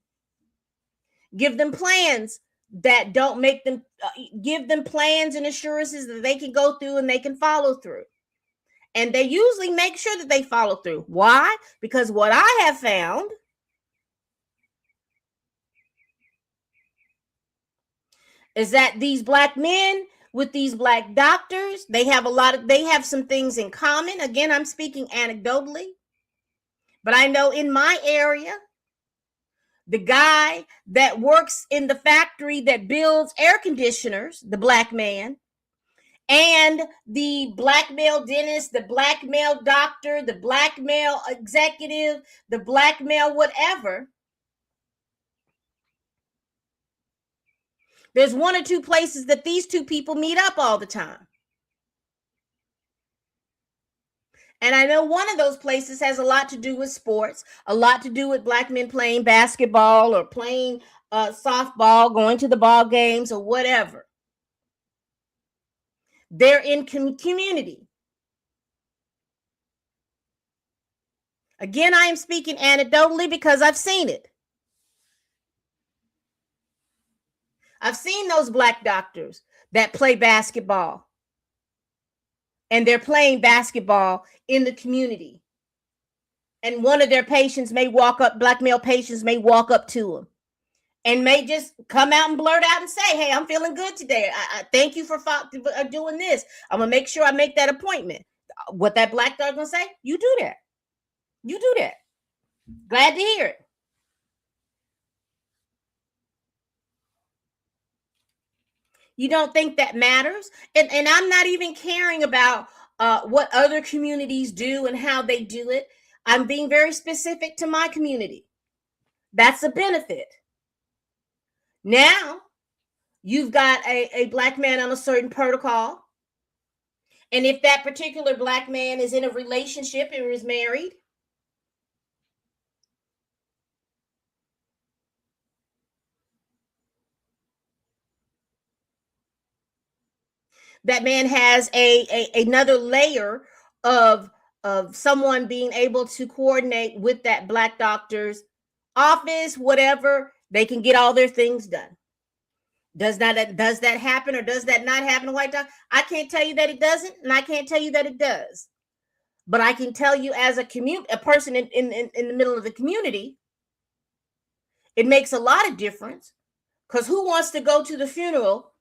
Give them plans that don't make them, give them plans and assurances that they can go through and they can follow through. And they usually make sure that they follow through. Why? Because what I have found is that these Black men with these Black doctors, they have some things in common. Again, I'm speaking anecdotally, but I know in my area, the guy that works in the factory that builds air conditioners, the Black man, and the Black male dentist, the Black male doctor, the Black male executive, the Black male whatever, there's 1 or 2 places that these 2 people meet up all the time. And I know one of those places has a lot to do with sports, a lot to do with Black men playing basketball or playing softball, going to the ball games or whatever. They're in community. Again, I am speaking anecdotally because I've seen it. I've seen those Black doctors that play basketball, and they're playing basketball in the community. And one of their patients may walk up, Black male patients may walk up to them and may just come out and blurt out and say, hey, I'm feeling good today. I thank you for doing this. I'm going to make sure I make that appointment. What that black dog going to say? You do that. You do that. Glad to hear it. You don't think that matters? And I'm not even caring about what other communities do and how they do it. I'm being very specific to my community. That's a benefit. Now, you've got a black man on a certain protocol. And if that particular black man is in a relationship or is married, that man has another layer of someone being able to coordinate with that black doctor's office, whatever, they can get all their things done. Does that happen, or does that not happen to white doctor? I can't tell you that it doesn't, and I can't tell you that it does. But I can tell you, as a person in the middle of the community, it makes a lot of difference. Because who wants to go to the funeral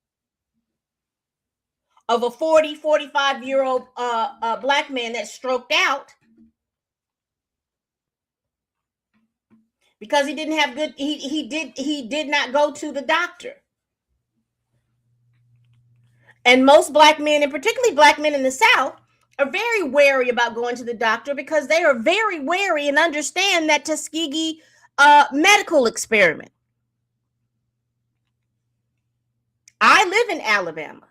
of a 45-year-old black man that stroked out because he didn't have good, he did not go to the doctor? And most black men, and particularly black men in the South, are very wary about going to the doctor because they are very wary and understand that Tuskegee medical experiment. I live in Alabama.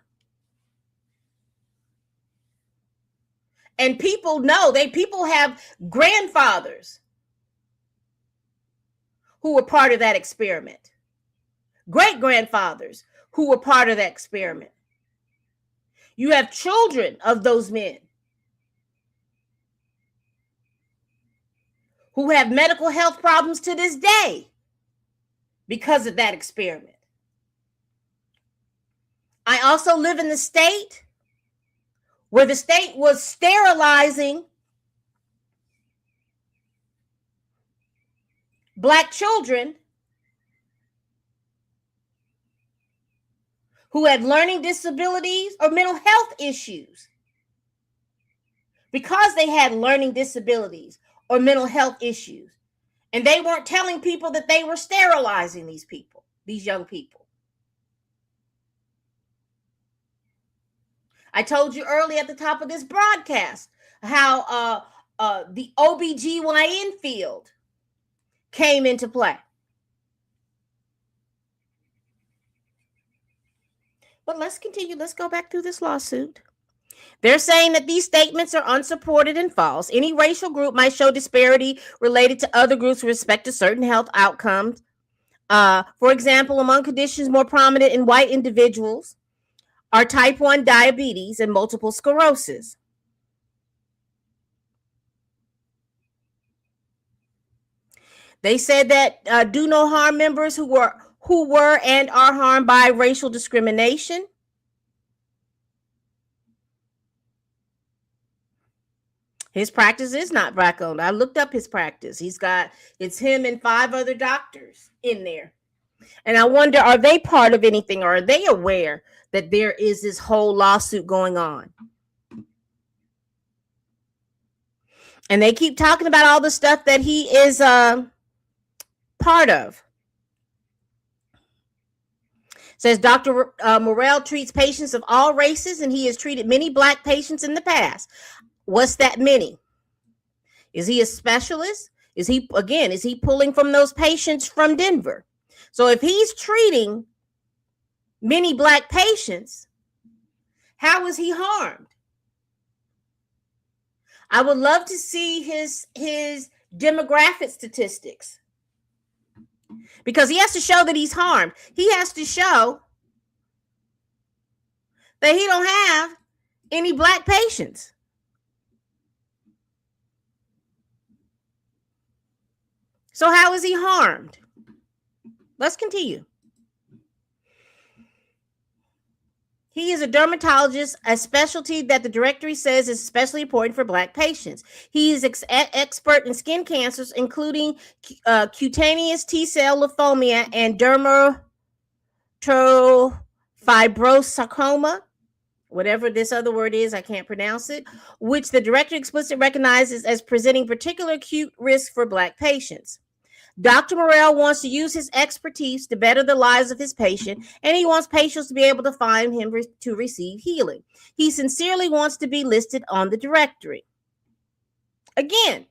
And people know, people have grandfathers who were part of that experiment, great grandfathers who were part of that experiment. You have children of those men who have medical health problems to this day because of that experiment. I also live in the state where the state was sterilizing black children who had learning disabilities or mental health issues because they had learning disabilities or mental health issues. And they weren't telling people that they were sterilizing these people, these young people. I told you early at the top of this broadcast how the OBGYN field came into play. But let's continue. Let's go back through this lawsuit. They're saying that these statements are unsupported and false. Any racial group might show disparity related to other groups with respect to certain health outcomes. For example, among conditions more prominent in white individuals are type 1 diabetes and multiple sclerosis. They said that do no harm members who were and are harmed by racial discrimination. His practice is not black owned. I looked up his practice. It's him and 5 other doctors in there. And I wonder, are they part of anything, or are they aware that there is this whole lawsuit going on? And they keep talking about all the stuff that he is part of. Says Dr. Morrell treats patients of all races, and he has treated many black patients in the past. What's that many? Is he a specialist? Is he pulling from those patients from Denver? So if he's treating many black patients, how is he harmed? I would love to see his demographic statistics, because he has to show that he's harmed. He has to show that he don't have any black patients. So how is he harmed? Let's continue. He is a dermatologist, a specialty that the directory says is especially important for Black patients. He is expert in skin cancers, including cutaneous T-cell lymphoma and dermatofibrosarcoma, whatever this other word is, I can't pronounce it, which the director explicitly recognizes as presenting particular acute risk for Black patients. Dr. Morrell wants to use his expertise to better the lives of his patient, and he wants patients to be able to find him to receive healing. He sincerely wants to be listed on the directory. Again,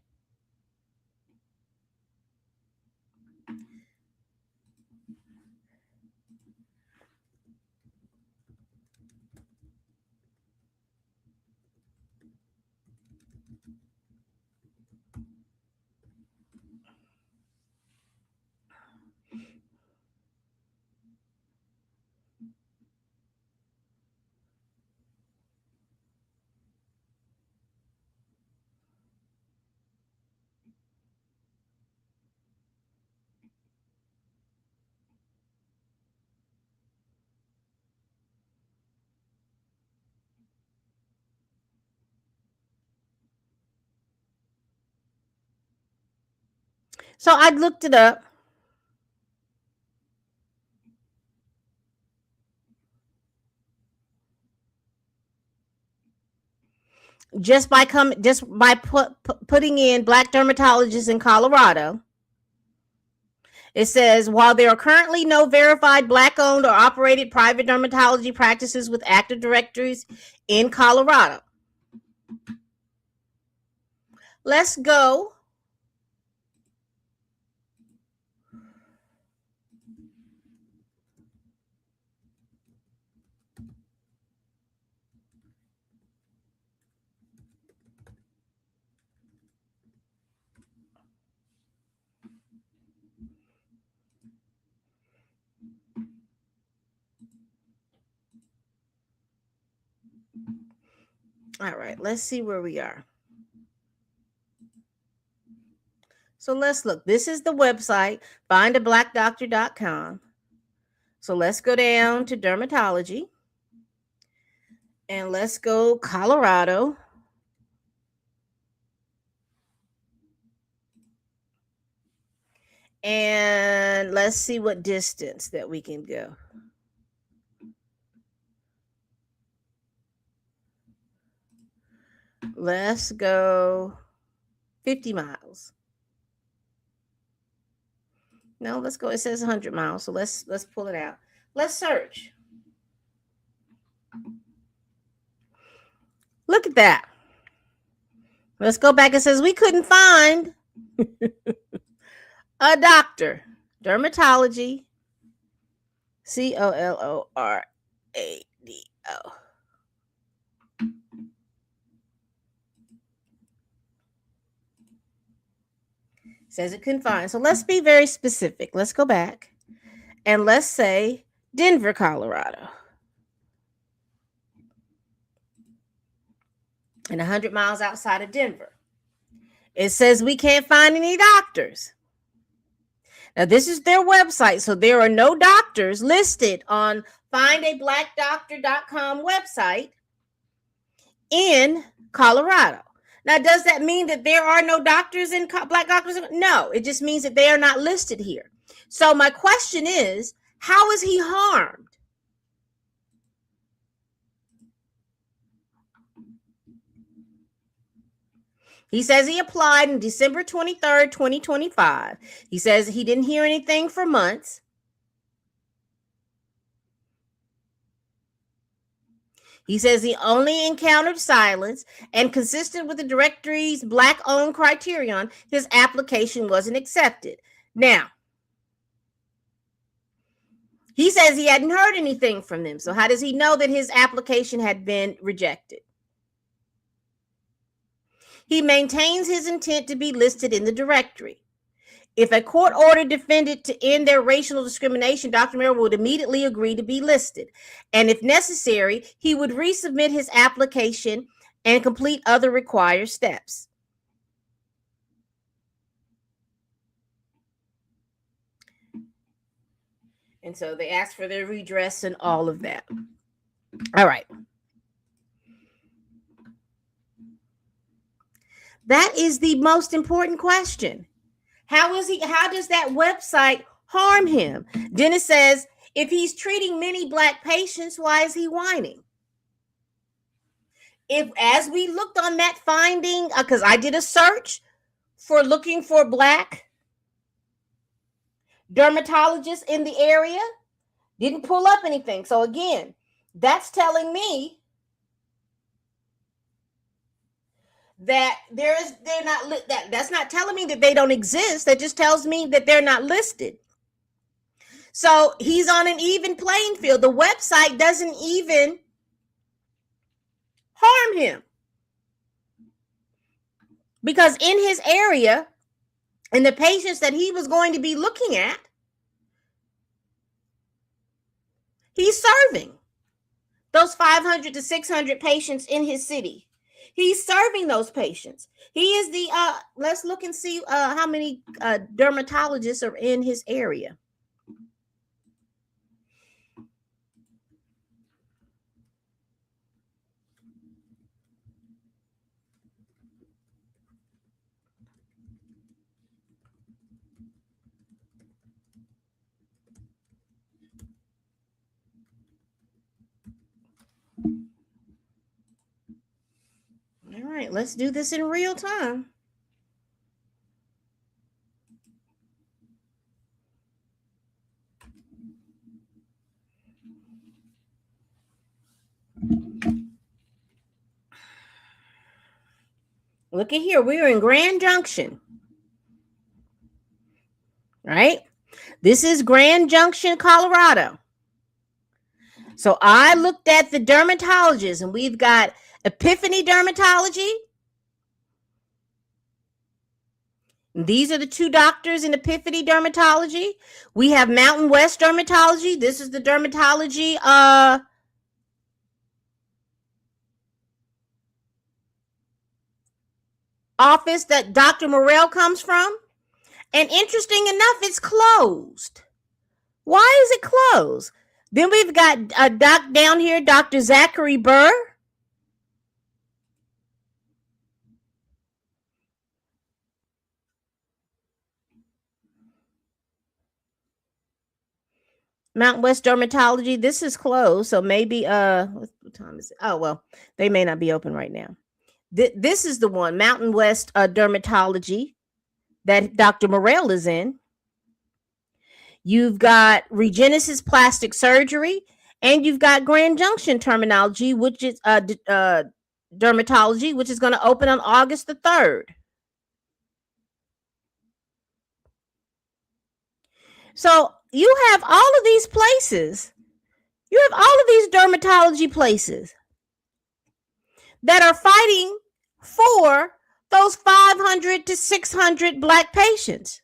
so I looked it up. Just by putting in Black dermatologists in Colorado, it says while there are currently no verified Black owned or operated private dermatology practices with active directories in Colorado. Let's go. All right, let's see where we are. So let's look. This is the website, findablackdoctor.com. So let's go down to dermatology. And let's go Colorado. And let's see what distance that we can go. Let's go 50 miles. No, let's go. It says 100 miles. So let's pull it out. Let's search. Look at that. Let's go back. It says we couldn't find a doctor. Dermatology. Colorado. Says it couldn't find. So let's be very specific. Let's go back and let's say Denver, Colorado. And 100 miles outside of Denver. It says we can't find any doctors. Now, this is their website, so there are no doctors listed on findablackdoctor.com website in Colorado. Now, does that mean that there are no doctors in Black doctors? No, it just means that they are not listed here. So my question is, how is he harmed? He says he applied on December 23rd, 2025. He says he didn't hear anything for months. He says he only encountered silence, and consistent with the directory's Black-owned criterion, his application wasn't accepted. Now, he says he hadn't heard anything from them. So how does he know that his application had been rejected? He maintains his intent to be listed in the directory. If a court ordered defendant to end their racial discrimination, Dr. Merrill would immediately agree to be listed. And if necessary, he would resubmit his application and complete other required steps. And so they asked for their redress and all of that. All right. That is the most important question. How does that website harm him? Then it says, if he's treating many Black patients, why is he whining? If, as we looked on that finding, because I did a search for looking for Black dermatologists in the area, didn't pull up anything. So again, that's telling me that that's not telling me that they don't exist. That just tells me that they're not listed. So he's on an even playing field. The website doesn't even harm him, because in his area and the patients that he was going to be looking at, he's serving those 500 to 600 patients in his city. He's serving those patients. He is the, let's look and see how many dermatologists are in his area. All right, let's do this in real time. Look at here. We're in Grand Junction, right? This is Grand Junction, Colorado. So I looked at the dermatologists, and we've got Epiphany Dermatology. These are the two doctors in Epiphany Dermatology. We have Mountain West Dermatology. This is the dermatology office that Dr. Morrell comes from. And interesting enough, it's closed. Why is it closed? Then we've got a doc down here, Dr. Zachary Burr. Mountain West Dermatology. This is closed, so maybe what time is it? Oh well, they may not be open right now. This is the one, Mountain West Dermatology, that Dr. Morrell is in. You've got Regenesis Plastic Surgery, and you've got Grand Junction Terminology, which is dermatology, which is going to open on August the 3rd. So you have all of these places. You have all of these dermatology places that are fighting for those 500 to 600 Black patients.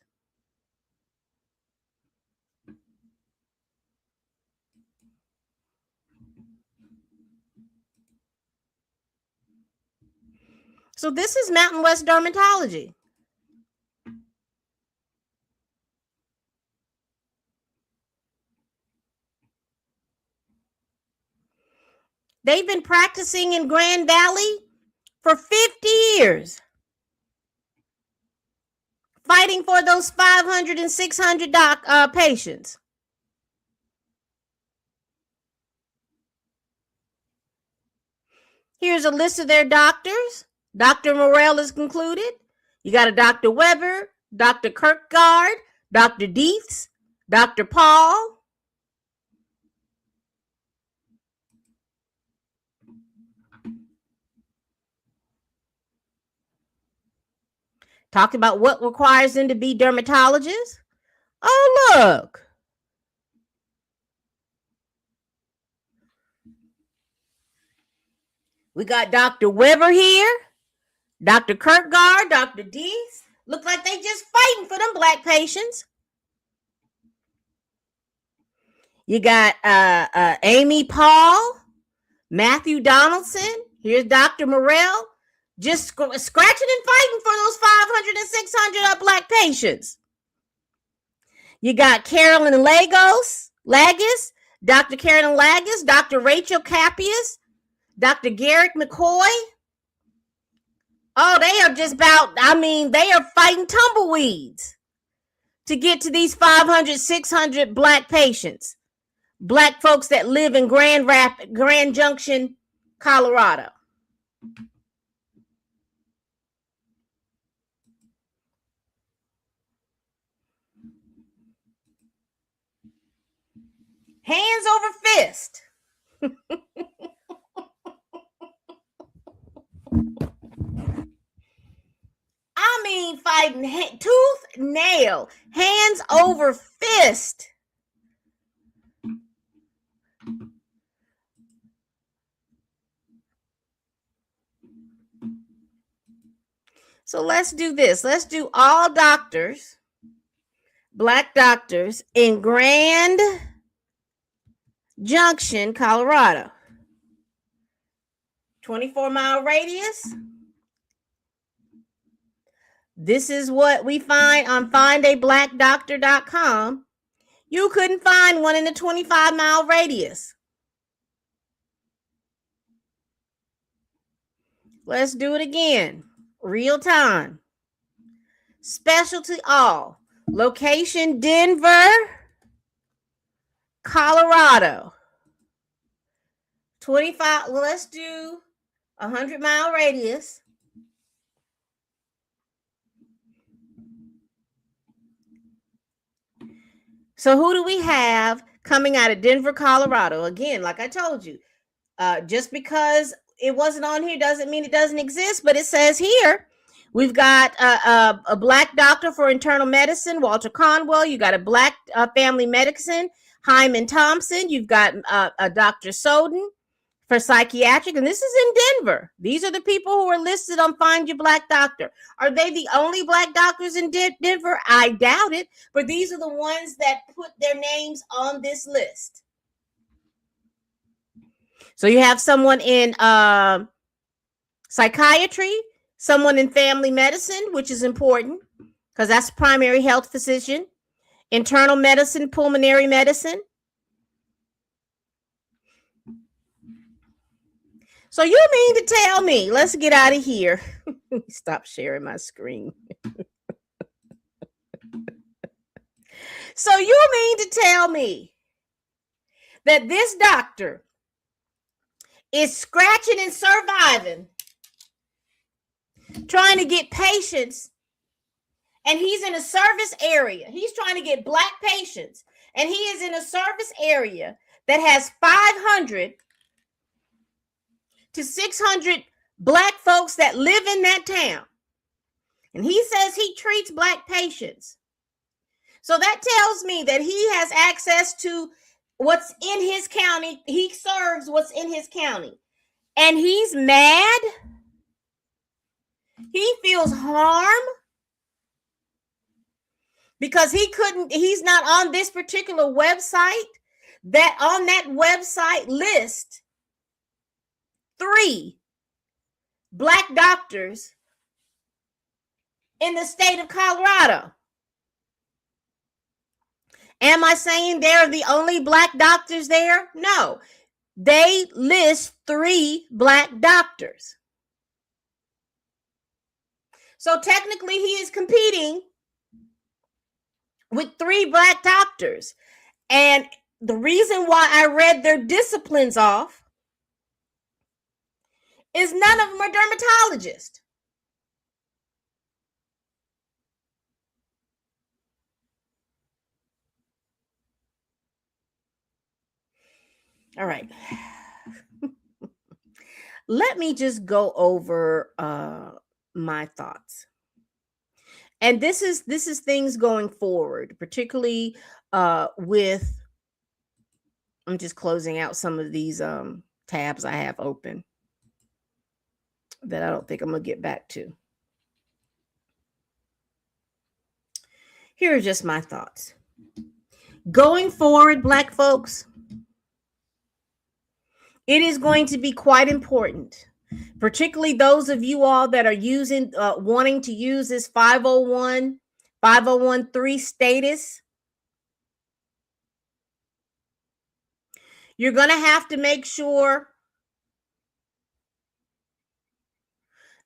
So this is Mountain West Dermatology. They've been practicing in Grand Valley for 50 years, fighting for those 500 and 600 patients. Here's a list of their doctors. Dr. Morrell is concluded. You got a Dr. Weber, Dr. Kirkgard, Dr. Dietz, Dr. Paul. Talked about what requires them to be dermatologists. Oh, look. We got Dr. Weber here, Dr. Kirkgard, Dr. Dietz. Look like they just fighting for them Black patients. You got Amy Paul, Matthew Donaldson. Here's Dr. Morrell. Just scratching and fighting for those 500 and 600 Black patients. You got Carolyn Lagos, Dr. Karen Lagas, Dr. Rachel Capias, Dr. Garrick McCoy. Oh, they are just about, they are fighting tumbleweeds to get to these 500, 600 Black patients, Black folks that live in Grand Junction, Colorado. Hands over fist. Fighting tooth, nail, hands over fist. So let's do this. Let's do all doctors, Black doctors in Grand Junction, Colorado. 24-mile radius. This is what we find on findablackdoctor.com. You couldn't find one in the 25-mile radius. Let's do it again. Real time. Specialty all. Location Denver, Colorado. 25. Well, let's do 100-mile radius. So who do we have coming out of Denver, Colorado? Again, like I told you, just because it wasn't on here doesn't mean it doesn't exist, but it says here we've got a Black doctor for internal medicine, Walter Conwell. You got a Black family medicine, Hyman Thompson. You've got a Dr. Soden for psychiatric, and this is in Denver. These are the people who are listed on Find Your Black Doctor. Are they the only Black doctors in Denver? I doubt it, but these are the ones that put their names on this list. So you have someone in psychiatry, someone in family medicine, which is important because that's primary health physician, internal medicine, pulmonary medicine. So you mean to tell me, let's get out of here. Stop sharing my screen. So you mean to tell me that this doctor is scratching and surviving, trying to get patients, and he's in a service area. He's trying to get Black patients, and he is in a service area that has 500 to 600 Black folks that live in that town. And he says he treats Black patients. So that tells me that he has access to what's in his county. He serves what's in his county. And he's mad. He feels harm because he's not on this particular website. That on that website list 3 Black doctors in the state of Colorado. Am I saying they're the only Black doctors there? No. They list 3 Black doctors. So technically he is competing with 3 Black doctors. And the reason why I read their disciplines off is none of them are dermatologists. All right. Let me just go over my thoughts. And this is things going forward, particularly with, I'm just closing out some of these tabs I have open that I don't think I'm going to get back to. Here are just my thoughts. Going forward, Black folks, it is going to be quite important, particularly those of you all that are wanting to use this 501, 501(3) status. You're going to have to make sure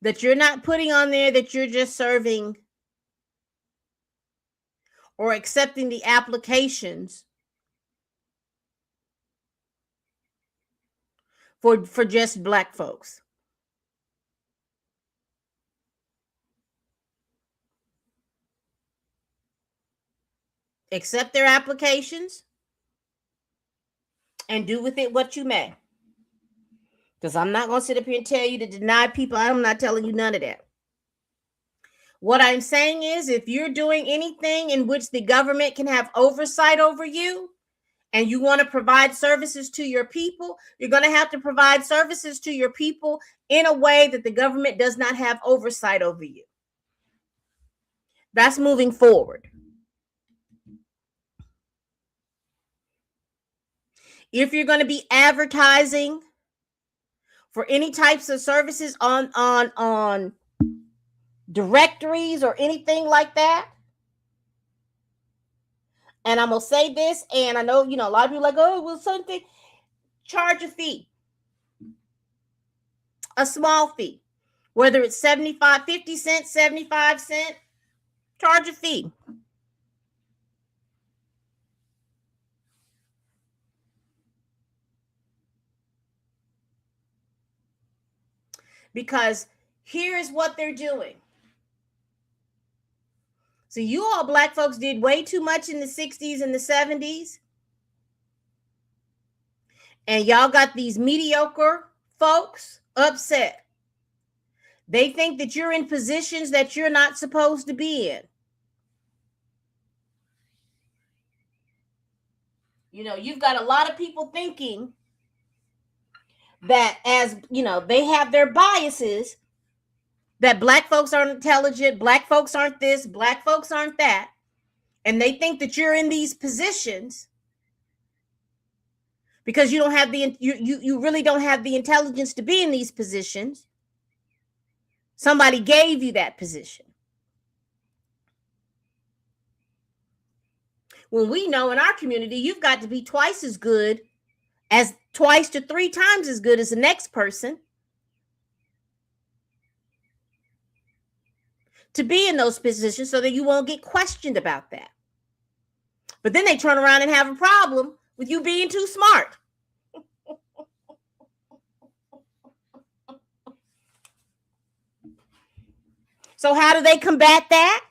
that you're not putting on there that you're just serving or accepting the applications for just Black folks. Accept their applications and do with it what you may. Because I'm not going to sit up here and tell you to deny people. I'm not telling you none of that. What I'm saying is, if you're doing anything in which the government can have oversight over you and you want to provide services to your people, you're going to have to provide services to your people in a way that the government does not have oversight over you. That's moving forward. If you're going to be advertising for any types of services on directories or anything like that, and I'm going to say this, and I know, a lot of people are like, oh, well, something, charge a fee, a small fee, whether it's 50 cents, 75 cents, charge a fee. Because here's what they're doing. So you all Black folks did way too much in the 60s and the 70s. And y'all got these mediocre folks upset. They think that you're in positions that you're not supposed to be in. You've got a lot of people thinking that, as they have their biases, that Black folks aren't intelligent, Black folks aren't this, Black folks aren't that. And they think that you're in these positions because you don't have you really don't have the intelligence to be in these positions. Somebody gave you that position. When we know in our community, you've got to be twice to 3 times as good as the next person to be in those positions so that you won't get questioned about that. But then they turn around and have a problem with you being too smart. So how do they combat that?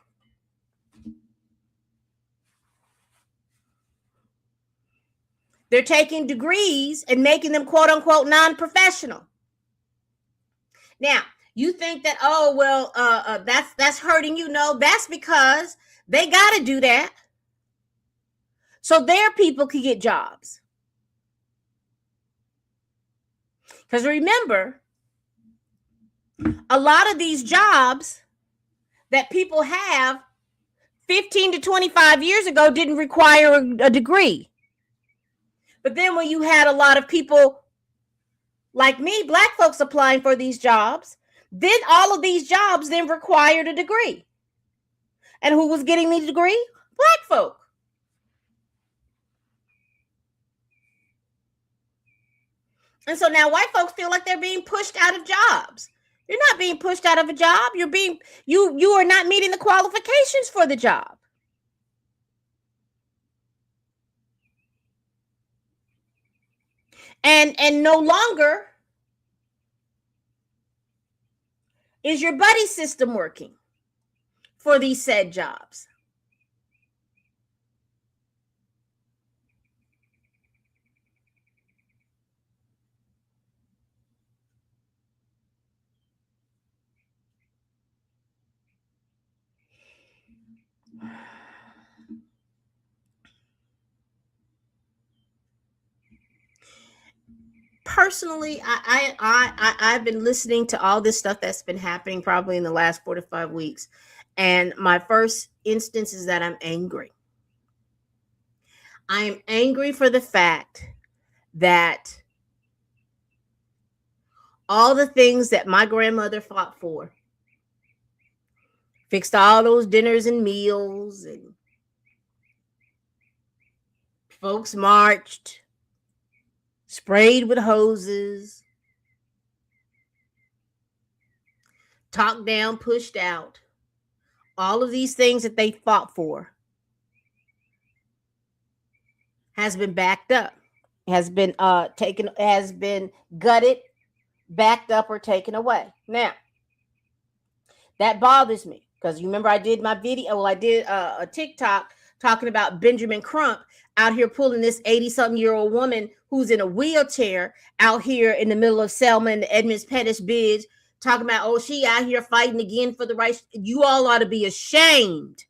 They're taking degrees and making them quote unquote non-professional. Now, you think that, oh, well, that's hurting you. No, that's because they got to do that so their people can get jobs. Because remember, a lot of these jobs that people have 15 to 25 years ago didn't require a degree. But then when you had a lot of people like me, Black folks applying for these jobs, then all of these jobs then required a degree. And who was getting the degree? Black folk. And so now white folks feel like they're being pushed out of jobs. You're not being pushed out of a job. You are not meeting the qualifications for the job. And no longer is your buddy system working for these said jobs. Personally, I've been listening to all this stuff that's been happening probably in the last 4 to 5 weeks. And my first instance is that I'm angry. I am angry for the fact that all the things that my grandmother fought for, fixed all those dinners and meals, and folks marched, sprayed with hoses, talked down, pushed out. All of these things that they fought for has been backed up, has been taken, has been gutted, backed up, or taken away. Now, that bothers me because you remember I did my video, well, I did a TikTok talking about Benjamin Crump out here pulling this 80-something-year-old woman who's in a wheelchair out here in the middle of Selma and the Edmonds Pettus Bridge, talking about, oh, she out here fighting again for the rights. You all ought to be ashamed.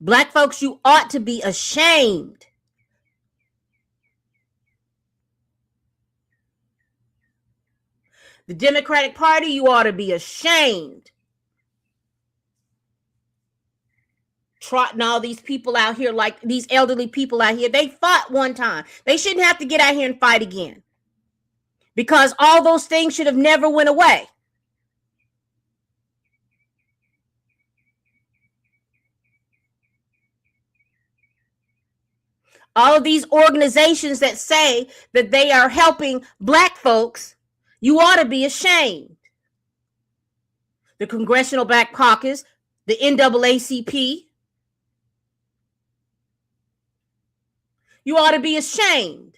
Black folks, you ought to be ashamed. The Democratic Party, you ought to be ashamed. Trotting all these people out here, like these elderly people out here. They fought one time. They shouldn't have to get out here and fight again, because all those things should have never went away. All of these organizations that say that they are helping Black folks, you ought to be ashamed. The Congressional Black Caucus, the NAACP, you ought to be ashamed.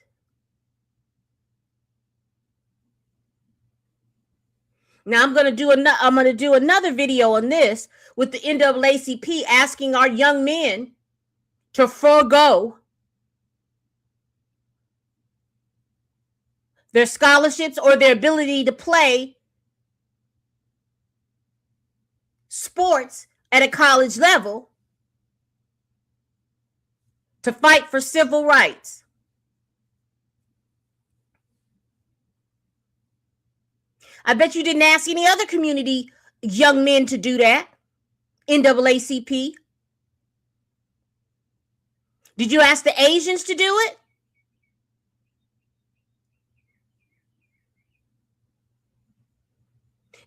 Now I'm going to do another video on this with the NAACP asking our young men to forego their scholarships or their ability to play sports at a college level to fight for civil rights. I bet you didn't ask any other community young men to do that. NAACP. Did you ask the Asians to do it?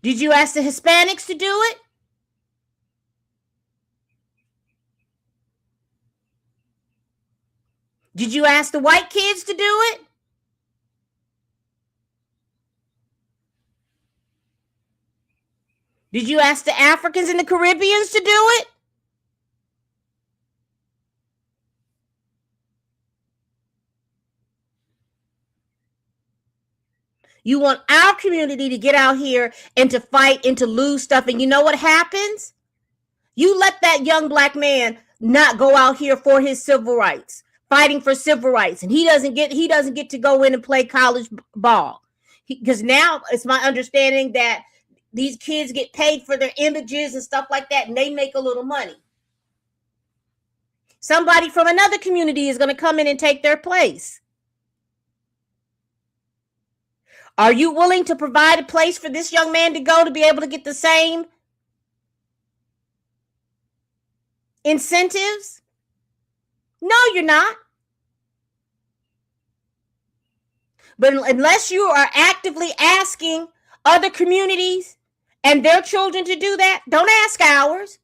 Did you ask the Hispanics to do it? Did you ask the white kids to do it? Did you ask the Africans and the Caribbeans to do it? You want our community to get out here and to fight and to lose stuff. And you know what happens? You let that young Black man not go out here for his civil rights, fighting for civil rights. And he doesn't get to go in and play college ball. Because now it's my understanding that these kids get paid for their images and stuff like that, and they make a little money. Somebody from another community is going to come in and take their place. Are you willing to provide a place for this young man to go to be able to get the same incentives? No, you're not. But unless you are actively asking other communities and their children to do that, don't ask ours.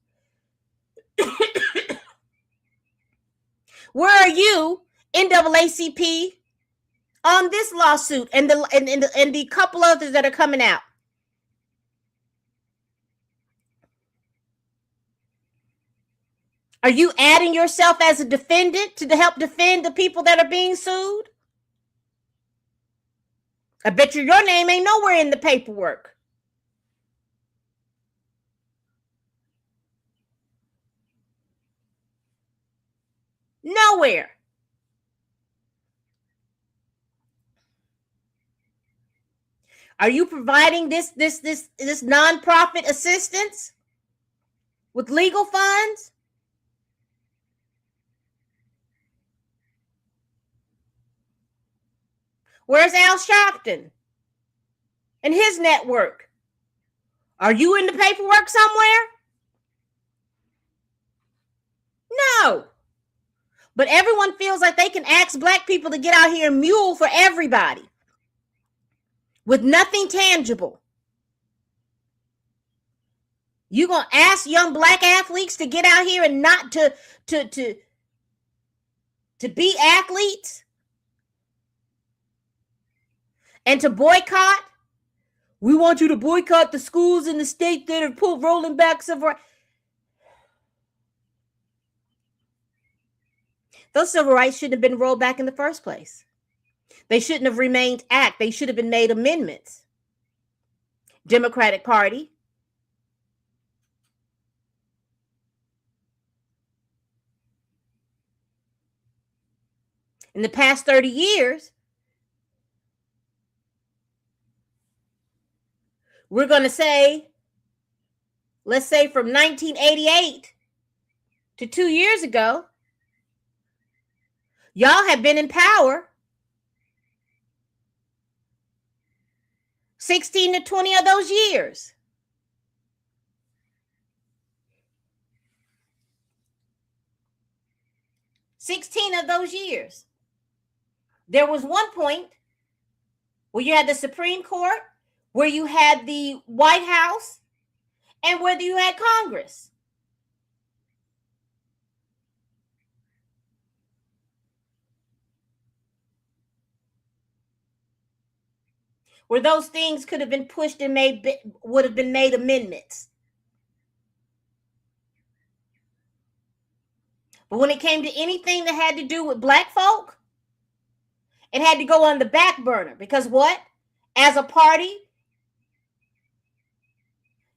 Where are you, NAACP, on this lawsuit and the couple others that are coming out? Are you adding yourself as a defendant to help defend the people that are being sued? I bet you your name ain't nowhere in the paperwork. Nowhere. Are you providing this nonprofit assistance with legal funds? Where's Al Sharpton and his network? Are you in the paperwork somewhere? No. But everyone feels like they can ask Black people to get out here and mule for everybody with nothing tangible. You gonna ask young Black athletes to get out here and not to to be athletes and to boycott. We want you to boycott the schools in the state that are rolling back civil rights. Those civil rights shouldn't have been rolled back in the first place. They shouldn't have remained act. They should have been made amendments. Democratic Party. In the past 30 years, we're going to say, let's say from 1988 to 2 years ago, y'all have been in power 16 to 20 of those years. $16 of those years. There was one point where you had the Supreme Court, where you had the White House, and where you had Congress. Where those things could have been pushed and would have been made amendments. But when it came to anything that had to do with black folk, it had to go on the back burner. Because what? As a party,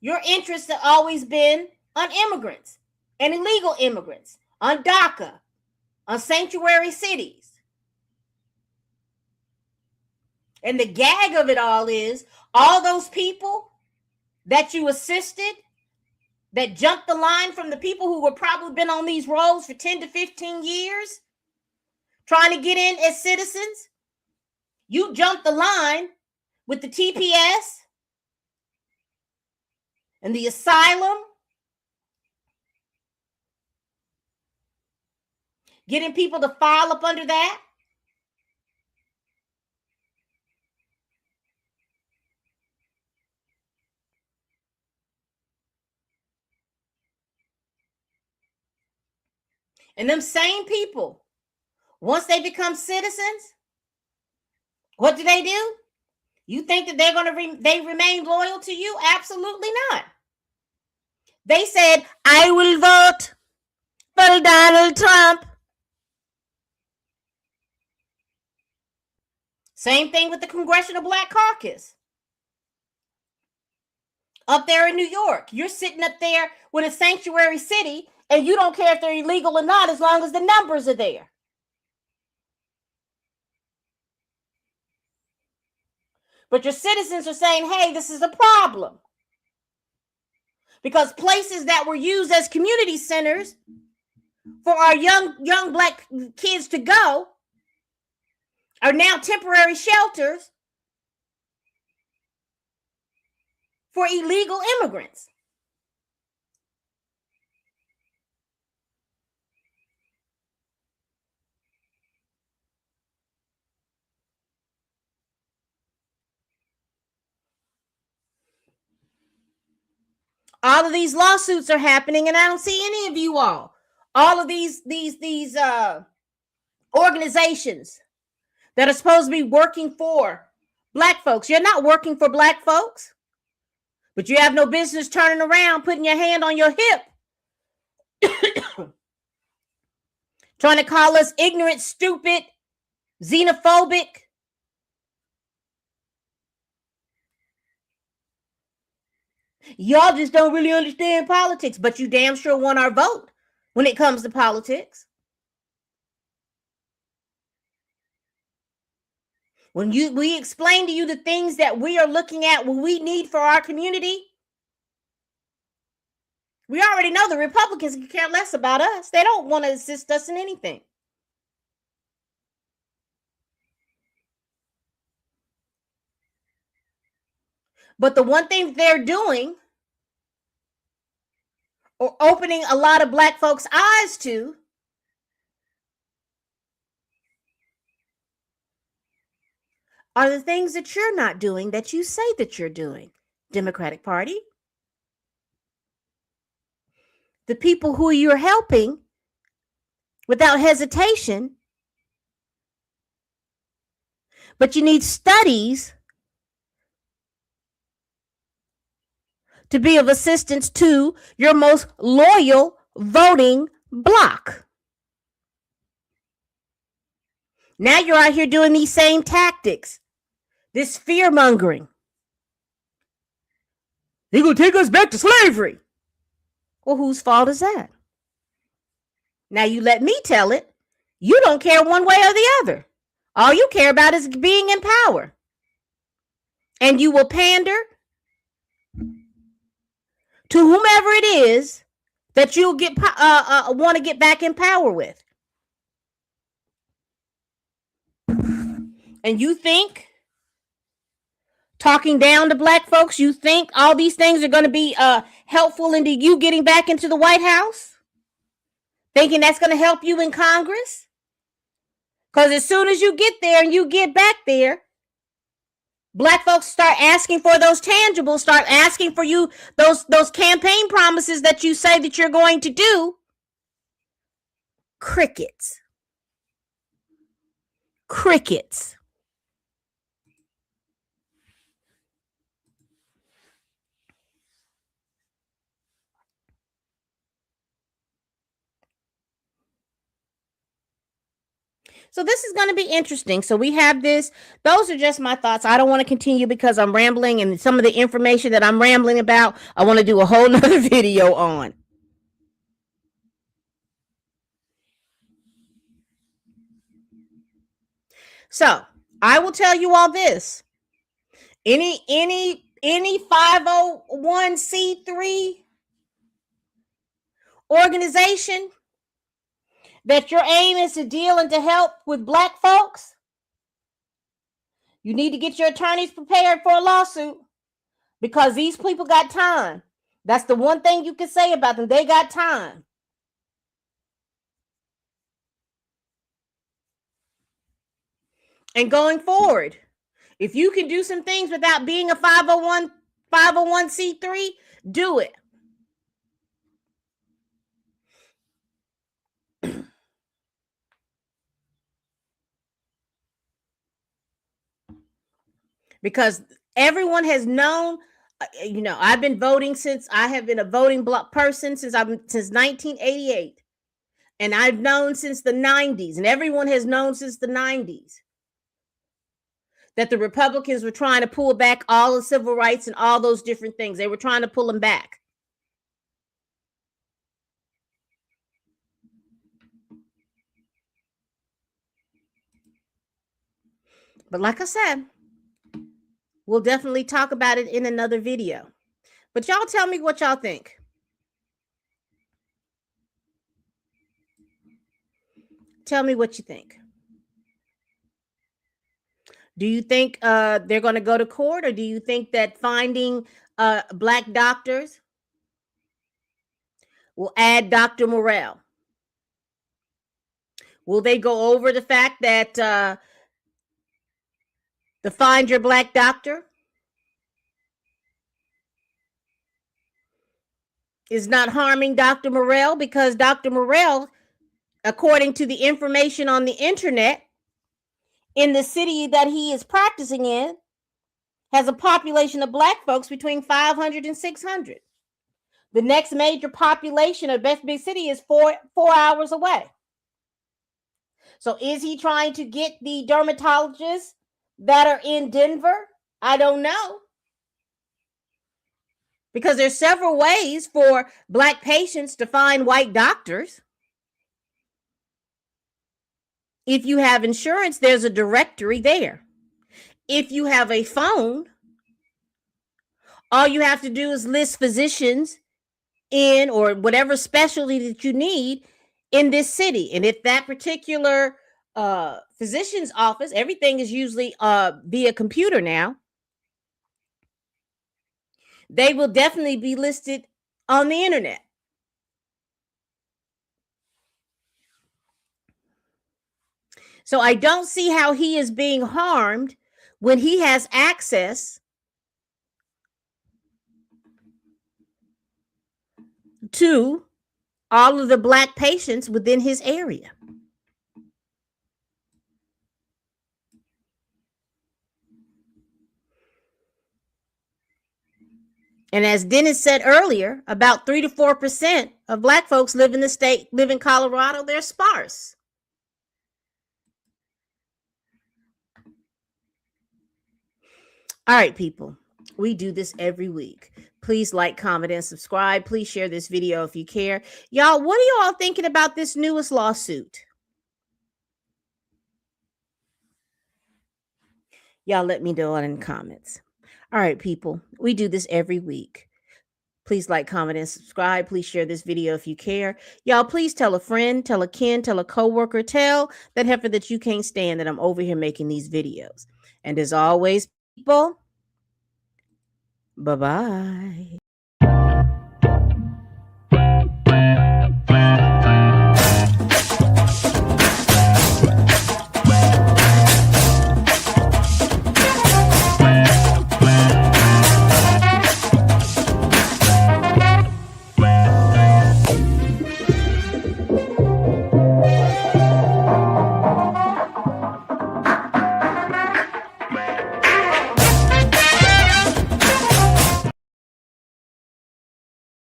your interests have always been on immigrants and illegal immigrants, on DACA, on sanctuary cities. And the gag of it all is all those people that you assisted, that jumped the line from the people who were probably been on these roles for 10 to 15 years, trying to get in as citizens. You jumped the line with the TPS and the asylum, getting people to file up under that. And them same people, once they become citizens, what do? You think that they're going to they remain loyal to you? Absolutely not. They said, I will vote for Donald Trump. Same thing with the Congressional Black Caucus. Up there in New York, you're sitting up there with a sanctuary city, and you don't care if they're illegal or not, as long as the numbers are there. But your citizens are saying, hey, this is a problem. Because places that were used as community centers for our young black kids to go are now temporary shelters for illegal immigrants. All of these lawsuits are happening, and I don't see any of you all. All of these organizations that are supposed to be working for black folks. You're not working for black folks, but you have no business turning around, putting your hand on your hip, trying to call us ignorant, stupid, xenophobic. Y'all just don't really understand politics, but you damn sure want our vote when it comes to politics. When we explain to you the things that we are looking at, what we need for our community, we already know the Republicans can care less about us. They don't want to assist us in anything. But the one thing they're doing, or opening a lot of black folks' eyes to, are the things that you're not doing that you say that you're doing. Democratic Party. The people who you're helping without hesitation but you need studies to be of assistance to your most loyal voting bloc. Now you're out here doing these same tactics, this fear mongering. They're going to take us back to slavery. Well, whose fault is that? Now you let me tell it. You don't care one way or the other. All you care about is being in power. And you will pander to whomever it is that you'll get want to get back in power with. And you think talking down to black folks, you think all these things are going to be helpful into you getting back into the White House? Thinking that's going to help you in Congress? Because as soon as you get there and you get back there, black folks start asking for those tangibles, start asking for you those campaign promises that you say that you're going to do. Crickets. Crickets. So this is going to be interesting. So we have this. Those are just my thoughts. I don't want to continue because I'm rambling, and some of the information that I'm rambling about, I want to do a whole nother video on. So I will tell you all this. Any 501c3 organization that your aim is to deal and to help with black folks, you need to get your attorneys prepared for a lawsuit, because these people got time. That's the one thing you can say about them. They got time. And going forward, if you can do some things without being a 501c3, do it. Because everyone has known, I've been voting since I have been a voting block person since 1988. And I've known since the 90s, and everyone has known since the 90s that the Republicans were trying to pull back all the civil rights and all those different things. They were trying to pull them back. But like I said, we'll definitely talk about it in another video. But y'all tell me what y'all think. Tell me what you think. Do you think they're going to go to court, or do you think that finding black doctors will add Dr. Morell? Will they go over the fact that the Find Your Black Doctor is not harming Dr. Morell, because Dr. Morell, according to the information on the internet, in the city that he is practicing in, has a population of black folks between 500 and 600. The next major population of best big city is four hours away. So is he trying to get the dermatologists that are in Denver? I don't know. Because there's several ways for black patients to find white doctors. If you have insurance, there's a directory there. If you have a phone, all you have to do is list physicians in, or whatever specialty that you need in this city. And if that particular physician's office, everything is usually via computer now, they will definitely be listed on the internet. So I don't see how he is being harmed when he has access to all of the black patients within his area. And as Dennis said earlier, about 3 to 4% of Black folks live in Colorado. They're sparse. All right, people. We do this every week. Please like, comment, and subscribe. Please share this video if you care. Y'all, what are you all thinking about this newest lawsuit? Y'all let me know in the comments. All right, people. We do this every week. Please like, comment, and subscribe. Please share this video if you care. Y'all, please tell a friend, tell a kin, tell a coworker, tell that heifer that you can't stand that I'm over here making these videos. And as always, people, bye-bye.